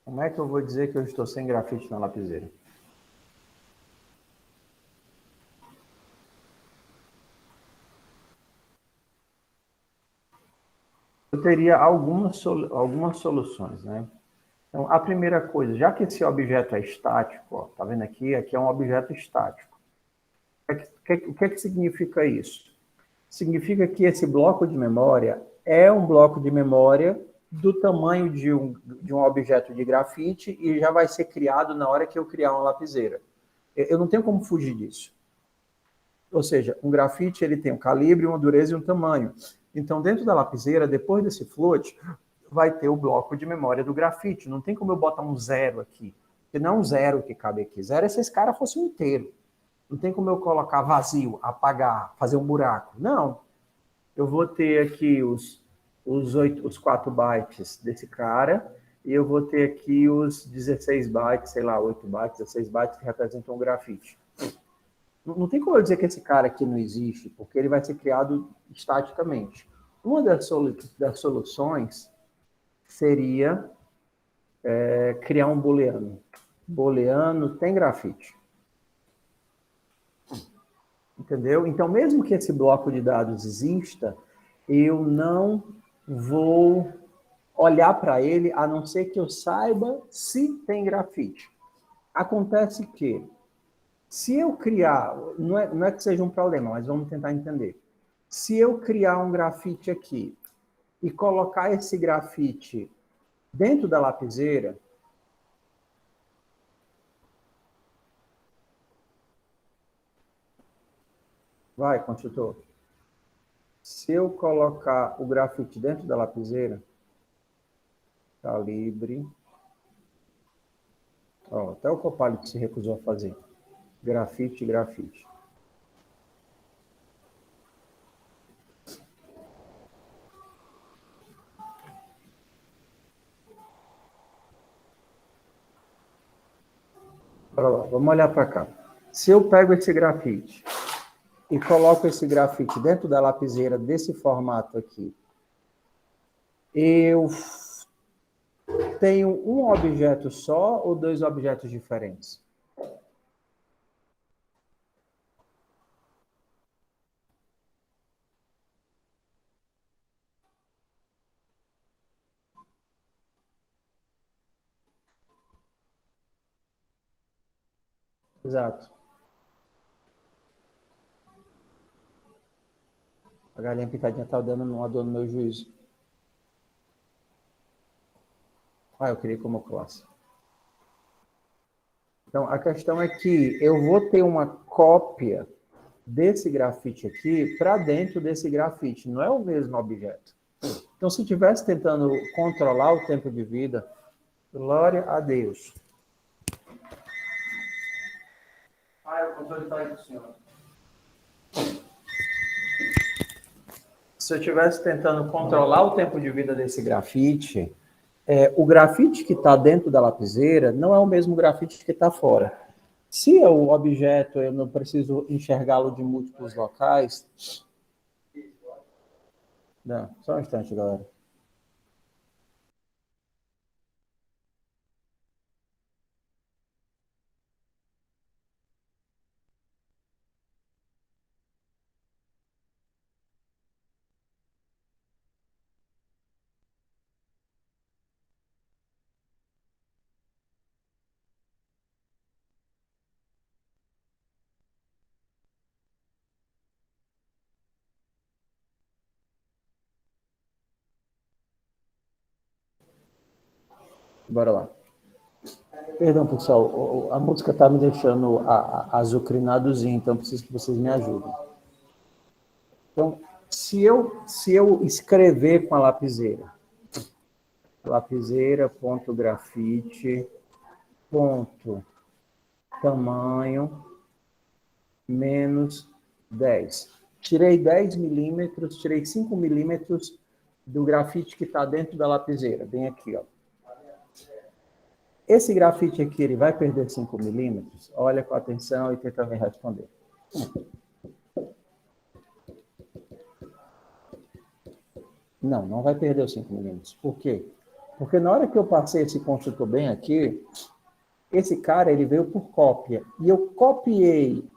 Como é que eu vou dizer que eu estou sem grafite na lapiseira? Eu teria algumas soluções, né? Então, a primeira coisa, já que esse objeto é estático, ó, tá vendo aqui? Aqui é um objeto estático. O que é que significa isso? Significa que esse bloco de memória é um bloco de memória do tamanho de um objeto de grafite e já vai ser criado na hora que eu criar uma lapiseira. Eu não tenho como fugir disso. Ou seja, um grafite ele tem um calibre, uma dureza e um tamanho. Então, dentro da lapiseira, depois desse float, vai ter o bloco de memória do grafite. Não tem como eu botar um zero aqui. Porque não é um zero que cabe aqui. Zero é se esse cara fosse um inteiro. Não tem como eu colocar vazio, apagar, fazer um buraco. Não. Eu vou ter aqui os 4 bytes desse cara e eu vou ter aqui os 16 bytes, sei lá, 8 bytes, 16 bytes que representam o grafite. Não tem como eu dizer que esse cara aqui não existe, porque ele vai ser criado estaticamente. Uma das soluções seria criar um booleano. Booleano tem grafite. Entendeu? Então, mesmo que esse bloco de dados exista, eu não vou olhar para ele, a não ser que eu saiba se tem grafite. Acontece que, se eu criar, não é que seja um problema, mas vamos tentar entender. Se eu criar um grafite aqui e colocar esse grafite dentro da lapiseira, vai, construtor. Se eu colocar o grafite dentro da lapiseira, calibre, ó, até o Copilot se recusou a fazer. Grafite. Bora lá, vamos olhar para cá. Se eu pego esse grafite e coloco esse grafite dentro da lapiseira desse formato aqui, eu tenho um objeto só ou dois objetos diferentes? Exato. A galinha pintadinha está dando uma dor no meu juízo. Ah, eu queria como classe. Então, a questão é que eu vou ter uma cópia desse grafite aqui para dentro desse grafite. Não é o mesmo objeto. Então, se eu estivesse tentando controlar o tempo de vida, glória a Deus. Ah, o controle está aí do senhor. Se eu estivesse tentando controlar o tempo de vida desse grafite, o grafite que está dentro da lapiseira não é o mesmo grafite que está fora. Se é o objeto, eu não preciso enxergá-lo de múltiplos locais. Não, só um instante, galera. Bora lá. Perdão, pessoal, a música está me deixando azucrinadozinho, então preciso que vocês me ajudem. Então, se eu escrever com a lapiseira, ponto grafite, ponto tamanho, menos 10. Tirei 10 milímetros, tirei 5 milímetros do grafite que está dentro da lapiseira, bem aqui, ó. Esse grafite aqui, ele vai perder 5 milímetros? Olha com atenção e tenta me responder. Não, não vai perder os 5 milímetros. Por quê? Porque na hora que eu passei esse construtor bem aqui, esse cara, ele veio por cópia. E eu copiei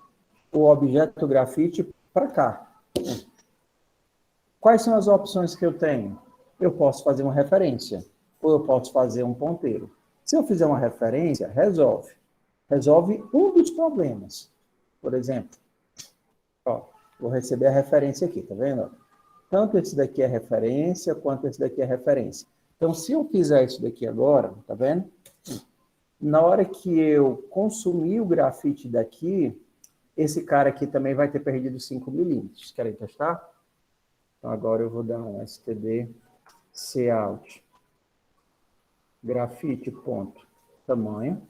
o objeto grafite para cá. Quais são as opções que eu tenho? Eu posso fazer uma referência, ou eu posso fazer um ponteiro. Se eu fizer uma referência, resolve. Resolve um dos problemas. Por exemplo, ó, vou receber a referência aqui, tá vendo? Tanto esse daqui é referência, quanto esse daqui é referência. Então, se eu fizer isso daqui agora, tá vendo? Na hora que eu consumir o grafite daqui, esse cara aqui também vai ter perdido 5 milímetros. Querem testar? Então, agora eu vou dar um std cout grafite ponto tamanho.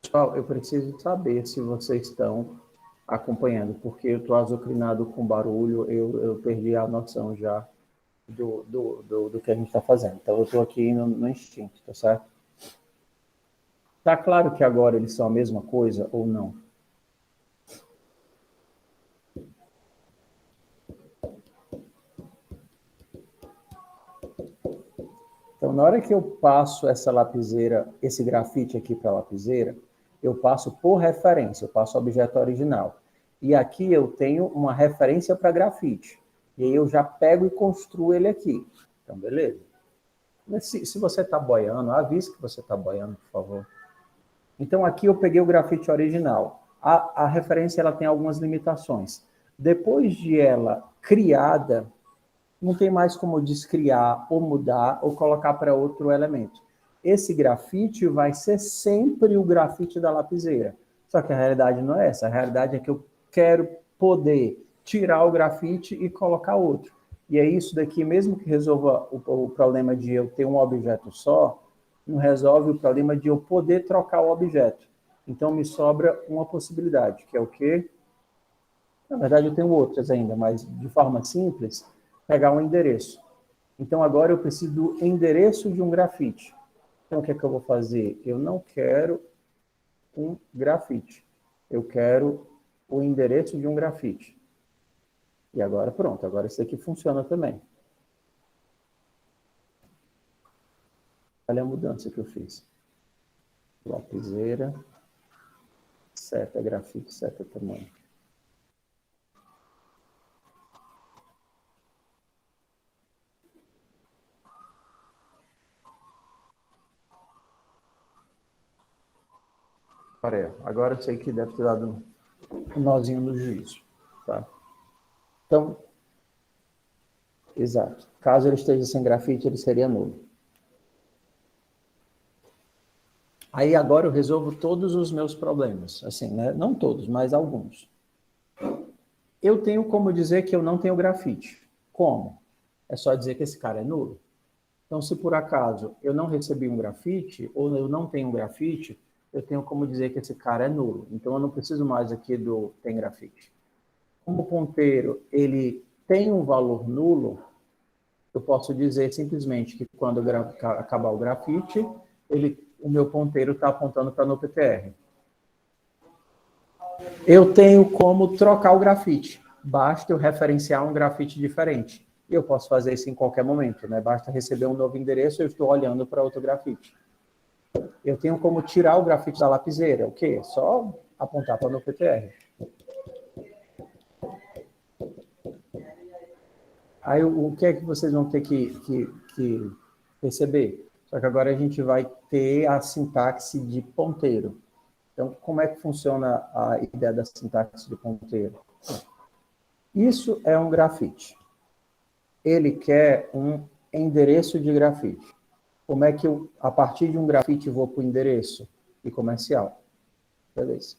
Pessoal, eu preciso saber se vocês estão acompanhando, porque eu estou azucrinado com barulho, eu perdi a noção já do que a gente está fazendo. Então, eu estou aqui no instinto, tá certo? Tá claro que agora eles são a mesma coisa ou não? Então, na hora que eu passo essa lapiseira, esse grafite aqui para a lapiseira, eu passo por referência, eu passo o objeto original. E aqui eu tenho uma referência para grafite. E aí eu já pego e construo ele aqui. Então, beleza. Mas se você está boiando, avise que você está boiando, por favor. Então, aqui eu peguei o grafite original. A referência ela tem algumas limitações. Depois de ela criada, não tem mais como descriar, ou mudar, ou colocar para outro elemento. Esse grafite vai ser sempre o grafite da lapiseira. Só que a realidade não é essa. A realidade é que eu quero poder tirar o grafite e colocar outro. E é isso daqui, mesmo que resolva o problema de eu ter um objeto só, não resolve o problema de eu poder trocar o objeto. Então, me sobra uma possibilidade, que é o quê? Na verdade, eu tenho outras ainda, mas de forma simples, pegar um endereço. Então, agora eu preciso do endereço de um grafite. Então, o que é que eu vou fazer? Eu não quero um grafite. Eu quero o endereço de um grafite. E agora, pronto. Agora isso aqui funciona também. Olha a mudança que eu fiz. Lapiseira, seta grafite, seta tamanho. Agora eu sei que deve ter dado um nozinho no juízo. Tá? Então, exato. Caso ele esteja sem grafite, ele seria nulo. Aí agora eu resolvo todos os meus problemas. Assim, né? Não todos, mas alguns. Eu tenho como dizer que eu não tenho grafite. Como? É só dizer que esse cara é nulo. Então, se por acaso eu não recebi um grafite, ou eu não tenho um grafite, eu tenho como dizer que esse cara é nulo. Então, eu não preciso mais aqui do tem grafite. Como o ponteiro ele tem um valor nulo, eu posso dizer simplesmente que quando acabar o grafite, o meu ponteiro está apontando para no PTR. Eu tenho como trocar o grafite. Basta eu referenciar um grafite diferente. E eu posso fazer isso em qualquer momento, né? Basta receber um novo endereço, eu estou olhando para outro grafite. Eu tenho como tirar o grafite da lapiseira. O quê? Só apontar para o meu PTR. Aí o que é que vocês vão ter que perceber? Só que agora a gente vai ter a sintaxe de ponteiro. Então, como é que funciona a ideia da sintaxe de ponteiro? Isso é um grafite. Ele quer um endereço de grafite. Como é que eu, a partir de um grafite, vou para o endereço e comercial? Beleza.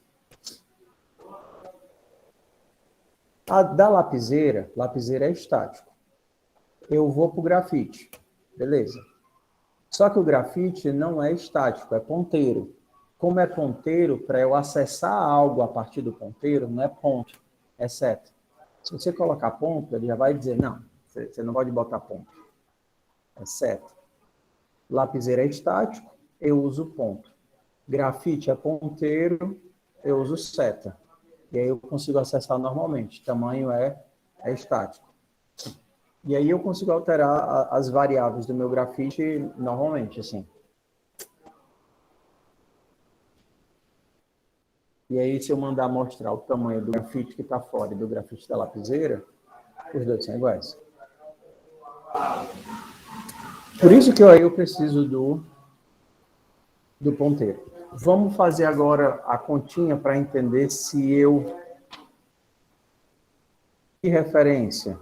A da lapiseira é estático. Eu vou para o grafite. Beleza. Só que o grafite não é estático, é ponteiro. Como é ponteiro, para eu acessar algo a partir do ponteiro, não é ponto, é seta. Se você colocar ponto, ele já vai dizer, não, você não pode botar ponto. É seta. Lapiseira é estático, eu uso ponto. Grafite é ponteiro, eu uso seta. E aí eu consigo acessar normalmente. Tamanho é estático. E aí eu consigo alterar as variáveis do meu grafite normalmente, assim. E aí, se eu mandar mostrar o tamanho do grafite que está fora e do grafite da lapiseira, os dois são iguais. Por isso que aí eu preciso do ponteiro. Vamos fazer agora a continha para entender se eu... Que referência?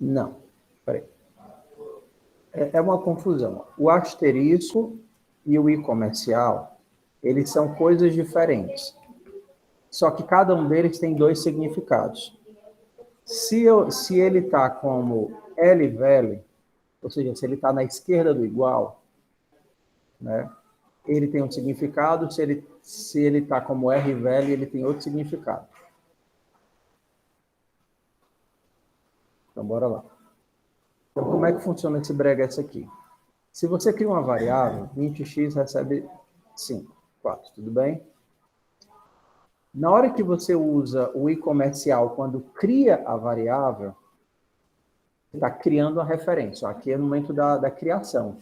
Não. Peraí. É uma confusão. O asterisco e o i comercial, eles são coisas diferentes. Só que cada um deles tem dois significados. Se ele está como LVL, ou seja, se ele está na esquerda do igual, né, ele tem um significado. Se ele está como RVL, ele tem outro significado. Então, bora lá. Então, como é que funciona esse breguete aqui? Se você cria uma variável, 20x recebe 5, 4, tudo bem? Na hora que você usa o i comercial, quando cria a variável, você está criando a referência. Aqui é no momento da criação.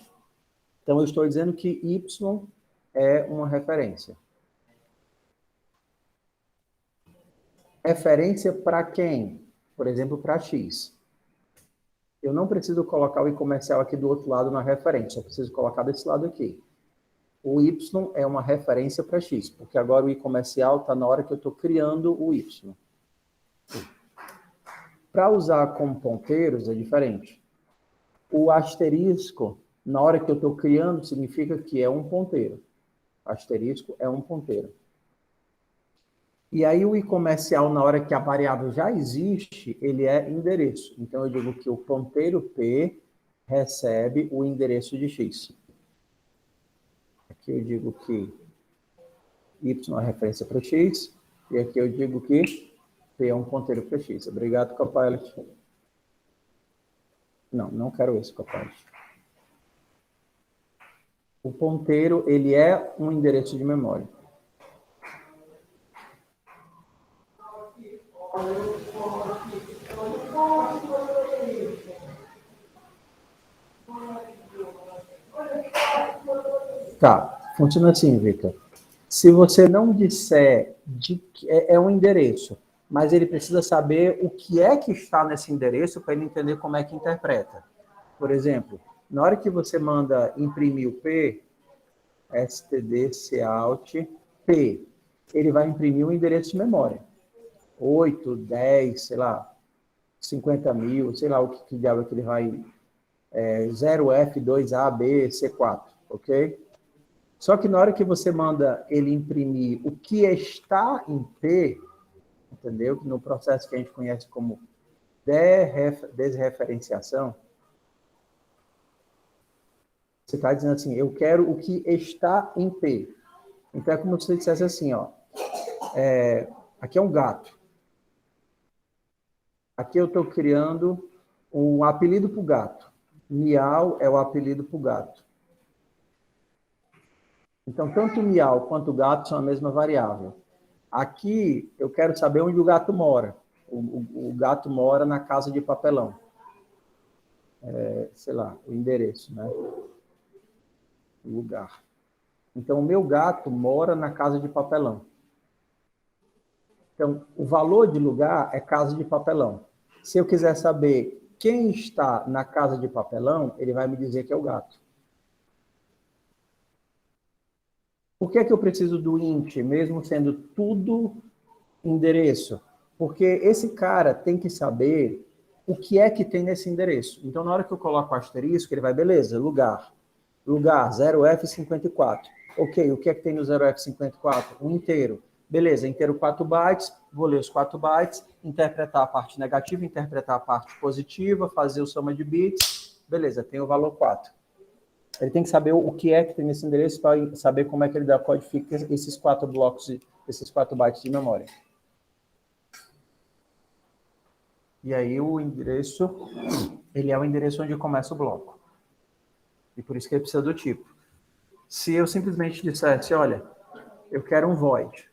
Então, eu estou dizendo que y é uma referência. Referência para quem? Por exemplo, para x. Eu não preciso colocar o i comercial aqui do outro lado na referência, eu preciso colocar desse lado aqui. O y é uma referência para x, porque agora o i comercial está na hora que eu estou criando o y. Para usar como ponteiros é diferente. O asterisco, na hora que eu estou criando, significa que é um ponteiro. Asterisco é um ponteiro. E aí o i comercial, na hora que a variável já existe, ele é endereço. Então eu digo que o ponteiro P recebe o endereço de x. Aqui eu digo que Y é referência para X, e aqui eu digo que P é um ponteiro para X. Obrigado, Copilot. Não, não quero esse, Copilot. O ponteiro, ele é um endereço de memória. Tá, funciona assim, Victor. Se você não disser é um endereço, mas ele precisa saber o que é que está nesse endereço para ele entender como é que interpreta. Por exemplo, na hora que você manda imprimir o P, std P, ele vai imprimir um endereço de memória. 8, 10, sei lá, 50 mil, sei lá o que diabo que ele vai... 0F, 2A, B, C4, ok? Só que na hora que você manda ele imprimir o que está em P, entendeu? No processo que a gente conhece como desreferenciação, você está dizendo assim, eu quero o que está em P. Então é como se você dissesse assim, ó, aqui é um gato. Aqui eu estou criando um apelido para o gato. Miau é o apelido para o gato. Então, tanto o miau quanto o gato são a mesma variável. Aqui, eu quero saber onde o gato mora. O gato mora na casa de papelão. Sei lá, o endereço, né? O lugar. Então, o meu gato mora na casa de papelão. Então, o valor de lugar é casa de papelão. Se eu quiser saber quem está na casa de papelão, ele vai me dizer que é o gato. Por que eu preciso do int, mesmo sendo tudo endereço? Porque esse cara tem que saber o que é que tem nesse endereço. Então, na hora que eu coloco o asterisco, ele vai, beleza, lugar. Lugar, 0F54. Ok, o que é que tem no 0F54? Um inteiro. Beleza, inteiro 4 bytes, vou ler os 4 bytes, interpretar a parte negativa, interpretar a parte positiva, fazer o soma de bits. Beleza, tem o valor 4. Ele tem que saber o que é que tem nesse endereço para saber como é que ele decodifica esses 4 blocos, esses 4 bytes de memória. E aí o endereço, ele é o endereço onde começa o bloco. E por isso que ele precisa do tipo. Se eu simplesmente dissesse, olha, eu quero um void.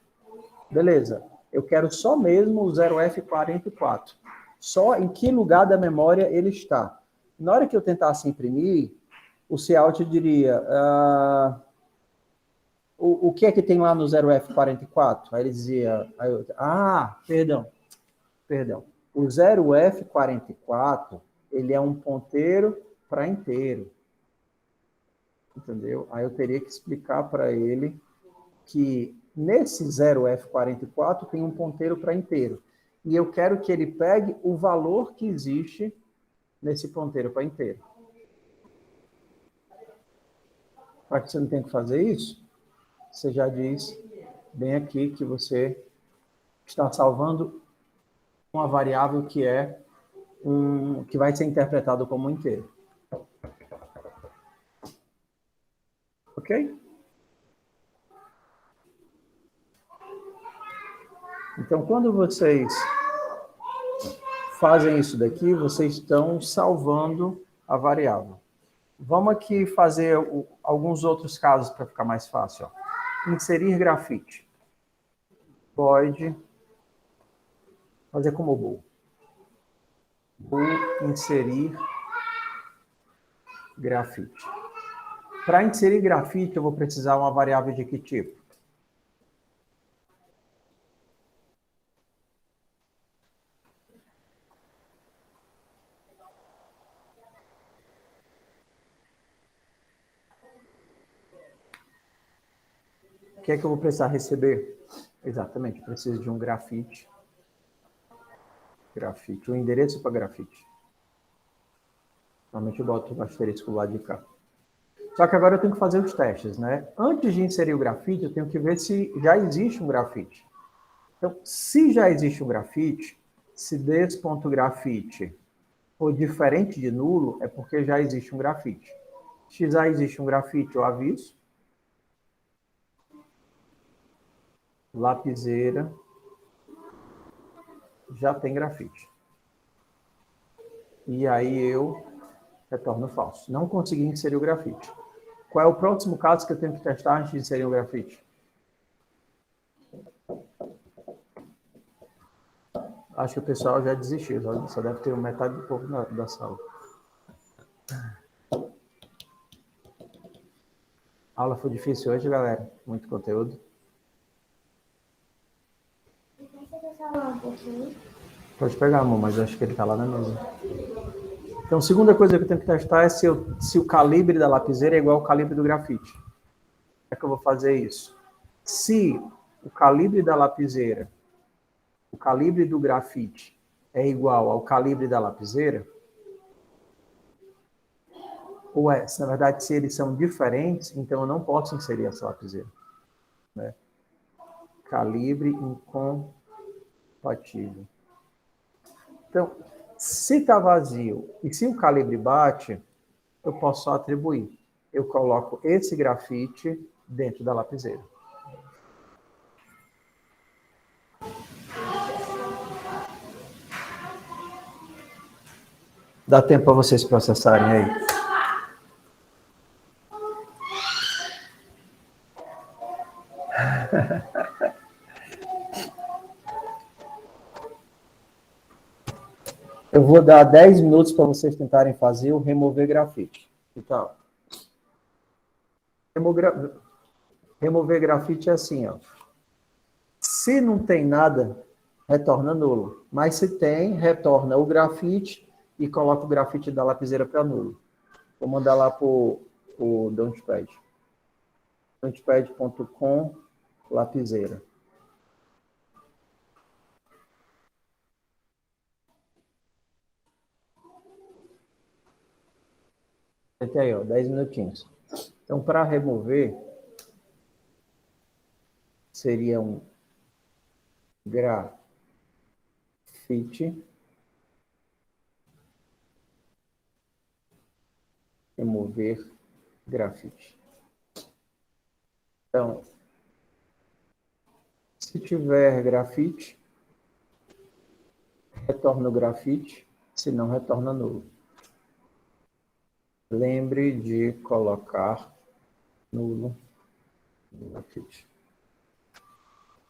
Beleza, eu quero só mesmo o 0F44. Só em que lugar da memória ele está. Na hora que eu tentasse imprimir, o cout diria, o que é que tem lá no 0F44? Aí ele dizia, perdão. O 0F44, ele é um ponteiro para inteiro. Entendeu? Aí eu teria que explicar para ele que nesse 0F44 tem um ponteiro para inteiro. E eu quero que ele pegue o valor que existe nesse ponteiro para inteiro. Para que você não tenha que fazer isso, você já diz bem aqui que você está salvando uma variável que que vai ser interpretado como um inteiro. Ok? Então, quando vocês fazem isso daqui, vocês estão salvando a variável. Vamos aqui fazer alguns outros casos para ficar mais fácil. Ó. Inserir grafite. Pode fazer como bool. Bool inserir grafite. Para inserir grafite, eu vou precisar uma variável de que tipo? O que é que eu vou precisar receber? Exatamente, eu preciso de um grafite. Grafite, um endereço para grafite. Normalmente eu boto o asterisco lá de cá. Só que agora eu tenho que fazer os testes, né? Antes de inserir o grafite, eu tenho que ver se já existe um grafite. Então, se já existe um grafite, se des.grafite for diferente de nulo, é porque já existe um grafite. Se já existe um grafite, eu aviso. lapiseira já tem grafite. E aí eu retorno falso. Não consegui inserir o grafite. Qual é o próximo caso que eu tenho que testar antes de inserir o grafite? Acho que o pessoal já desistiu, só deve ter metade do povo da sala. A aula foi difícil hoje, galera. Muito conteúdo. Pode pegar, amor, mas eu acho que ele está lá na mesa. Então, a segunda coisa que eu tenho que testar é se o calibre da lapiseira é igual ao calibre do grafite. Como é que eu vou fazer isso? Se o calibre da lapiseira, o calibre do grafite é igual ao calibre da lapiseira, ou na verdade, se eles são diferentes, então eu não posso inserir essa lapiseira. Né? Calibre incompatível. Então, se está vazio e se o calibre bate, eu posso só atribuir. Eu coloco esse grafite dentro da lapiseira. Dá tempo para vocês processarem aí. Eu vou dar 10 minutos para vocês tentarem fazer o remover grafite. Então, remover grafite é assim, ó. Se não tem nada, retorna nulo. Mas se tem, retorna o grafite e coloca o grafite da lapiseira para nulo. Vou mandar lá para o Dauntpad. Dauntpad.com, lapiseira. Até aí, ó, 10 minutinhos. Então, para remover, seria um grafite. Remover grafite. Então, se tiver grafite, retorna o grafite, se não, retorna nulo. Lembre de colocar nulo no grafite.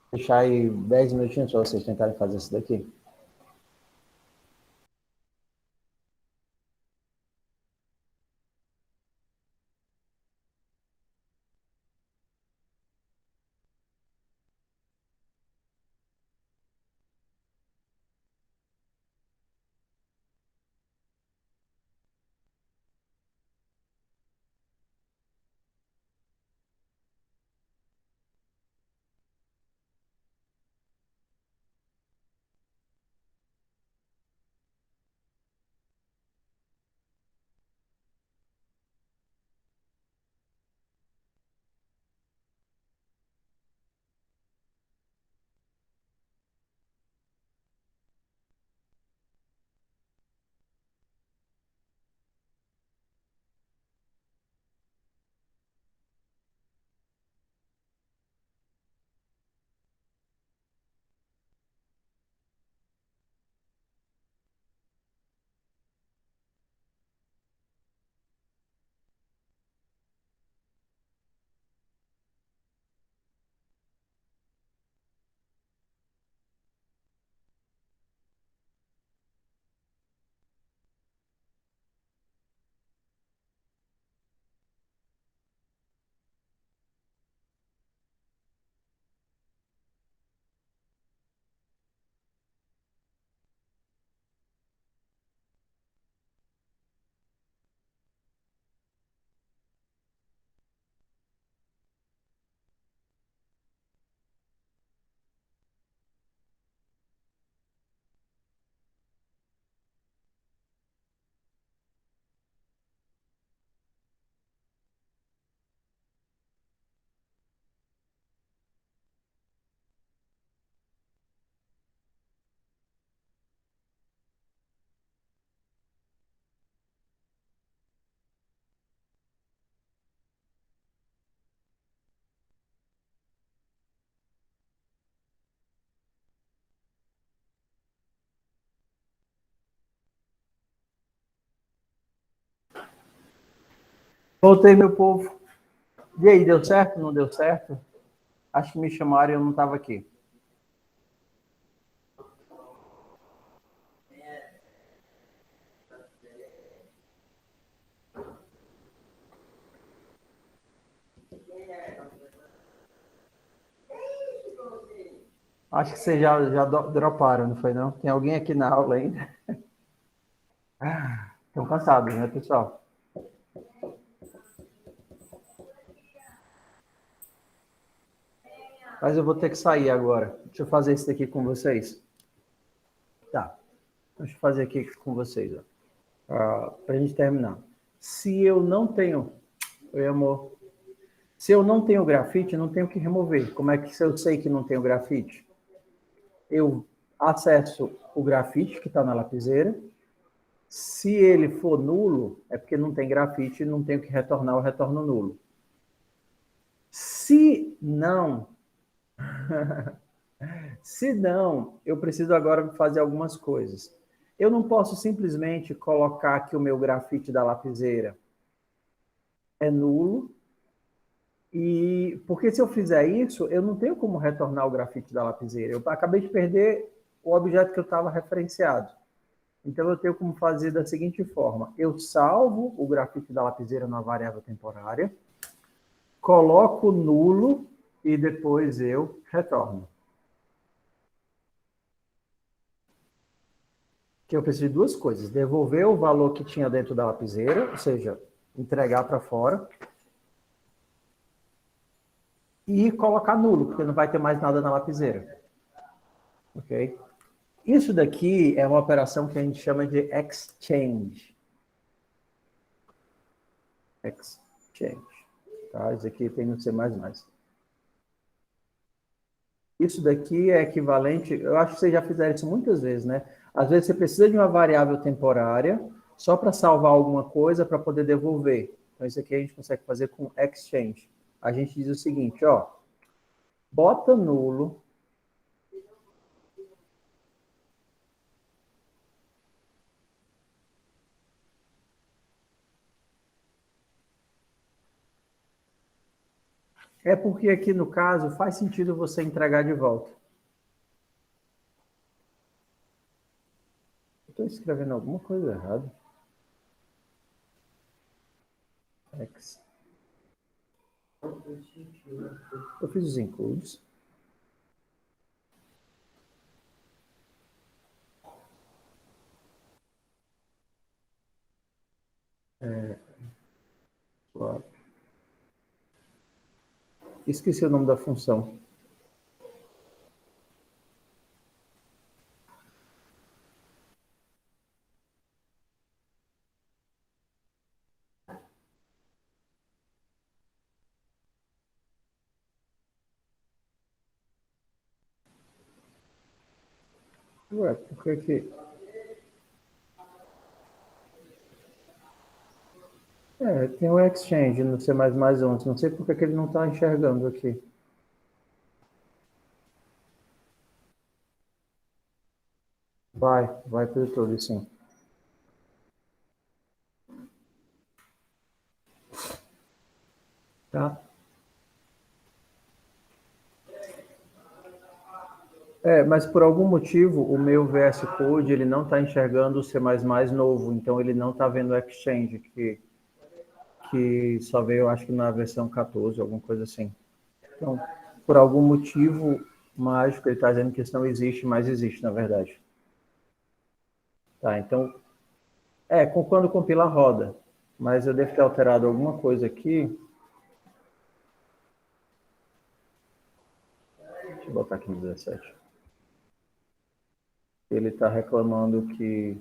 Vou deixar aí 10 minutinhos para vocês tentarem fazer isso daqui. Voltei, meu povo. E aí, deu certo? Não deu certo? Acho que me chamaram e eu não estava aqui. Acho que vocês já droparam, não foi não? Tem alguém aqui na aula ainda? Estão cansados, né, pessoal? Mas eu vou ter que sair agora. Deixa eu fazer isso daqui com vocês. Tá. Deixa eu fazer aqui com vocês, ó. Para a gente terminar. Se eu não tenho... Oi, amor. Se eu não tenho grafite, não tenho que remover. Como é que eu sei que não tenho grafite? Eu acesso o grafite que está na lapiseira. Se ele for nulo, é porque não tem grafite e não tenho que retornar o retorno nulo. Se não, se não, eu preciso agora fazer algumas coisas. Eu não posso simplesmente colocar que o meu grafite da lapiseira é nulo, e porque se eu fizer isso, eu não tenho como retornar o grafite da lapiseira. Eu acabei de perder o objeto que eu estava referenciado. Então, eu tenho como fazer da seguinte forma. Eu salvo o grafite da lapiseira na variável temporária, coloco nulo e depois eu retorno. Que eu preciso de duas coisas. Devolver o valor que tinha dentro da lapiseira, ou seja, entregar para fora. E colocar nulo, porque não vai ter mais nada na lapiseira. Ok? Isso daqui é uma operação que a gente chama de exchange. Exchange. Tá? Isso aqui tem no C++. Isso daqui é equivalente, eu acho que vocês já fizeram isso muitas vezes, né? Às vezes você precisa de uma variável temporária só para salvar alguma coisa para poder devolver. Então isso aqui a gente consegue fazer com exchange. A gente diz o seguinte, ó, bota nulo é porque aqui no caso faz sentido você entregar de volta. Estou escrevendo alguma coisa errada. X. Eu fiz os includes. Claro. Esqueci o nome da função. Ué, por que que... tem o Exchange no C++ 11. Não sei por que ele não está enxergando aqui. Vai para o YouTube, sim. Tá? Mas por algum motivo, o meu VS Code ele não está enxergando o C++ novo, então ele não está vendo o Exchange, que só veio, acho que na versão 14, alguma coisa assim. Então, por algum motivo mágico, ele está dizendo que isso não existe, mas existe, na verdade. Tá, então, quando compila, roda. Mas eu devo ter alterado alguma coisa aqui. Deixa eu botar aqui no 17. Ele está reclamando que...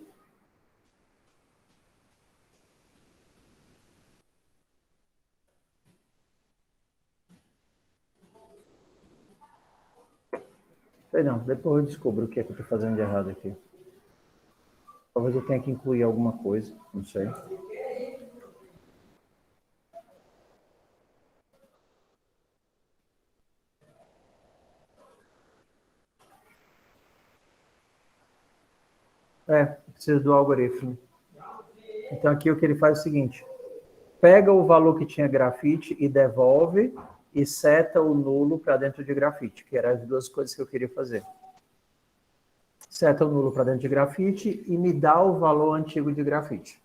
Sei não, depois eu descubro o que é que eu estou fazendo de errado aqui. Talvez eu tenha que incluir alguma coisa, não sei. Precisa do algoritmo. Então aqui o que ele faz é o seguinte. pega o valor que tinha grafite e devolve e seta o nulo para dentro de grafite, que eram as duas coisas que eu queria fazer. Seta o nulo para dentro de grafite e me dá o valor antigo de grafite.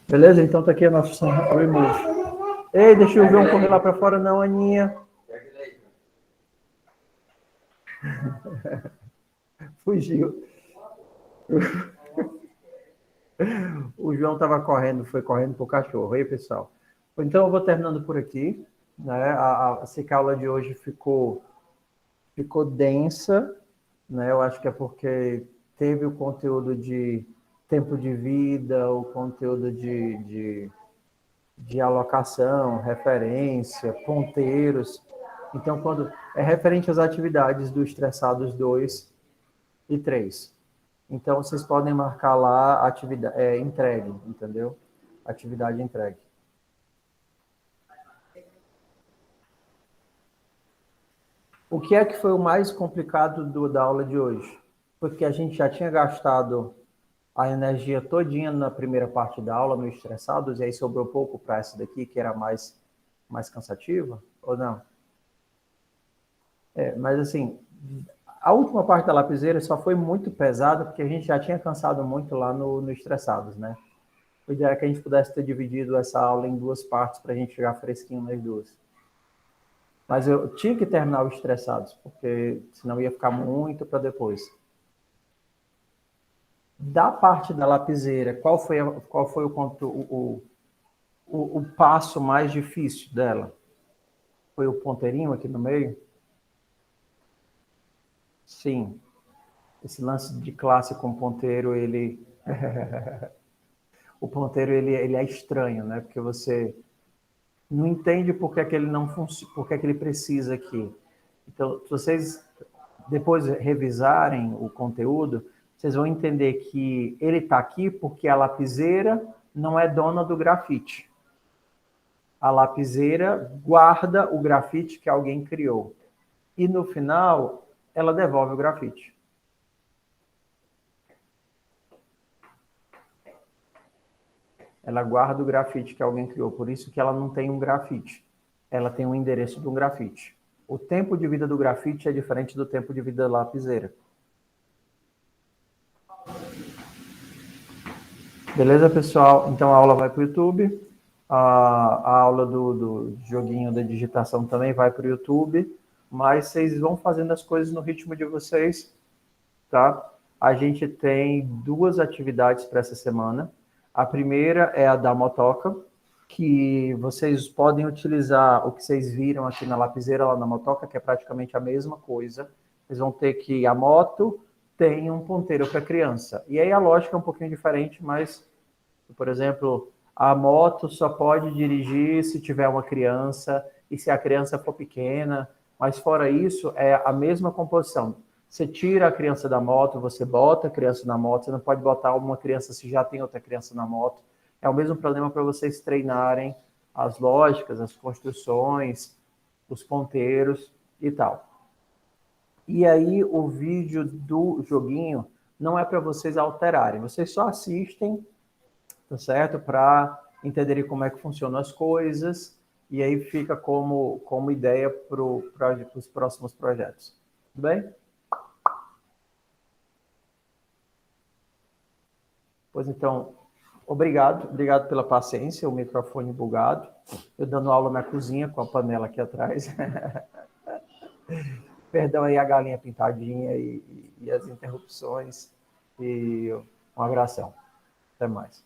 Beleza? Então tá aqui a nossa função remove. Ei, deixa o João correr lá para fora não, Aninha. Fugiu. O João estava correndo, foi correndo pro cachorro. Aí, pessoal. Então eu vou terminando por aqui, né? Essa aula de hoje ficou densa, né? Eu acho que é porque teve o conteúdo de tempo de vida, o conteúdo de alocação, referência, ponteiros. Então, quando é referente às atividades do estressados 2 e 3. Então, vocês podem marcar lá atividade entregue, entendeu? Atividade entregue. O que é que foi o mais complicado da aula de hoje? Porque a gente já tinha gastado a energia todinha na primeira parte da aula, no estressados, e aí sobrou pouco para essa daqui, que era mais cansativa, ou não? Mas assim, a última parte da lapiseira só foi muito pesada, porque a gente já tinha cansado muito lá no estressados, né? O ideal é que a gente pudesse ter dividido essa aula em duas partes, para a gente chegar fresquinho nas duas. Mas eu tinha que terminar os estressados, porque senão ia ficar muito para depois. Da parte da lapiseira, qual foi o passo mais difícil dela? Foi o ponteirinho aqui no meio? Sim. Esse lance de classe com ponteiro, ele... o ponteiro, ele é estranho, né? Porque você não entende por que ele não funciona, por que ele precisa aqui. Então, se vocês depois revisarem o conteúdo, vocês vão entender que ele está aqui porque a lapiseira não é dona do grafite. A lapiseira guarda o grafite que alguém criou. E no final, ela devolve o grafite. Ela guarda o grafite que alguém criou. Por isso que ela não tem um grafite. Ela tem um endereço de um grafite. O tempo de vida do grafite é diferente do tempo de vida da lapiseira. Beleza, pessoal? Então a aula vai para o YouTube. A aula do joguinho da digitação também vai para o YouTube. Mas vocês vão fazendo as coisas no ritmo de vocês, tá? A gente tem 2 atividades para essa semana. A primeira é a da motoca, que vocês podem utilizar o que vocês viram aqui na lapiseira, lá na motoca, que é praticamente a mesma coisa. Vocês vão ter que a moto tem um ponteiro para criança. E aí a lógica é um pouquinho diferente, mas, por exemplo, a moto só pode dirigir se tiver uma criança e se a criança for pequena, mas fora isso, é a mesma composição. Você tira a criança da moto, você bota a criança na moto, você não pode botar uma criança se já tem outra criança na moto. É o mesmo problema para vocês treinarem as lógicas, as construções, os ponteiros e tal. E aí o vídeo do joguinho não é para vocês alterarem, vocês só assistem, tá certo? Para entenderem como é que funcionam as coisas, e aí fica como ideia para os próximos projetos. Tudo bem? Pois então, obrigado pela paciência, o microfone bugado, eu dando aula na cozinha com a panela aqui atrás. Perdão aí a galinha pintadinha e as interrupções, e um abração. Até mais.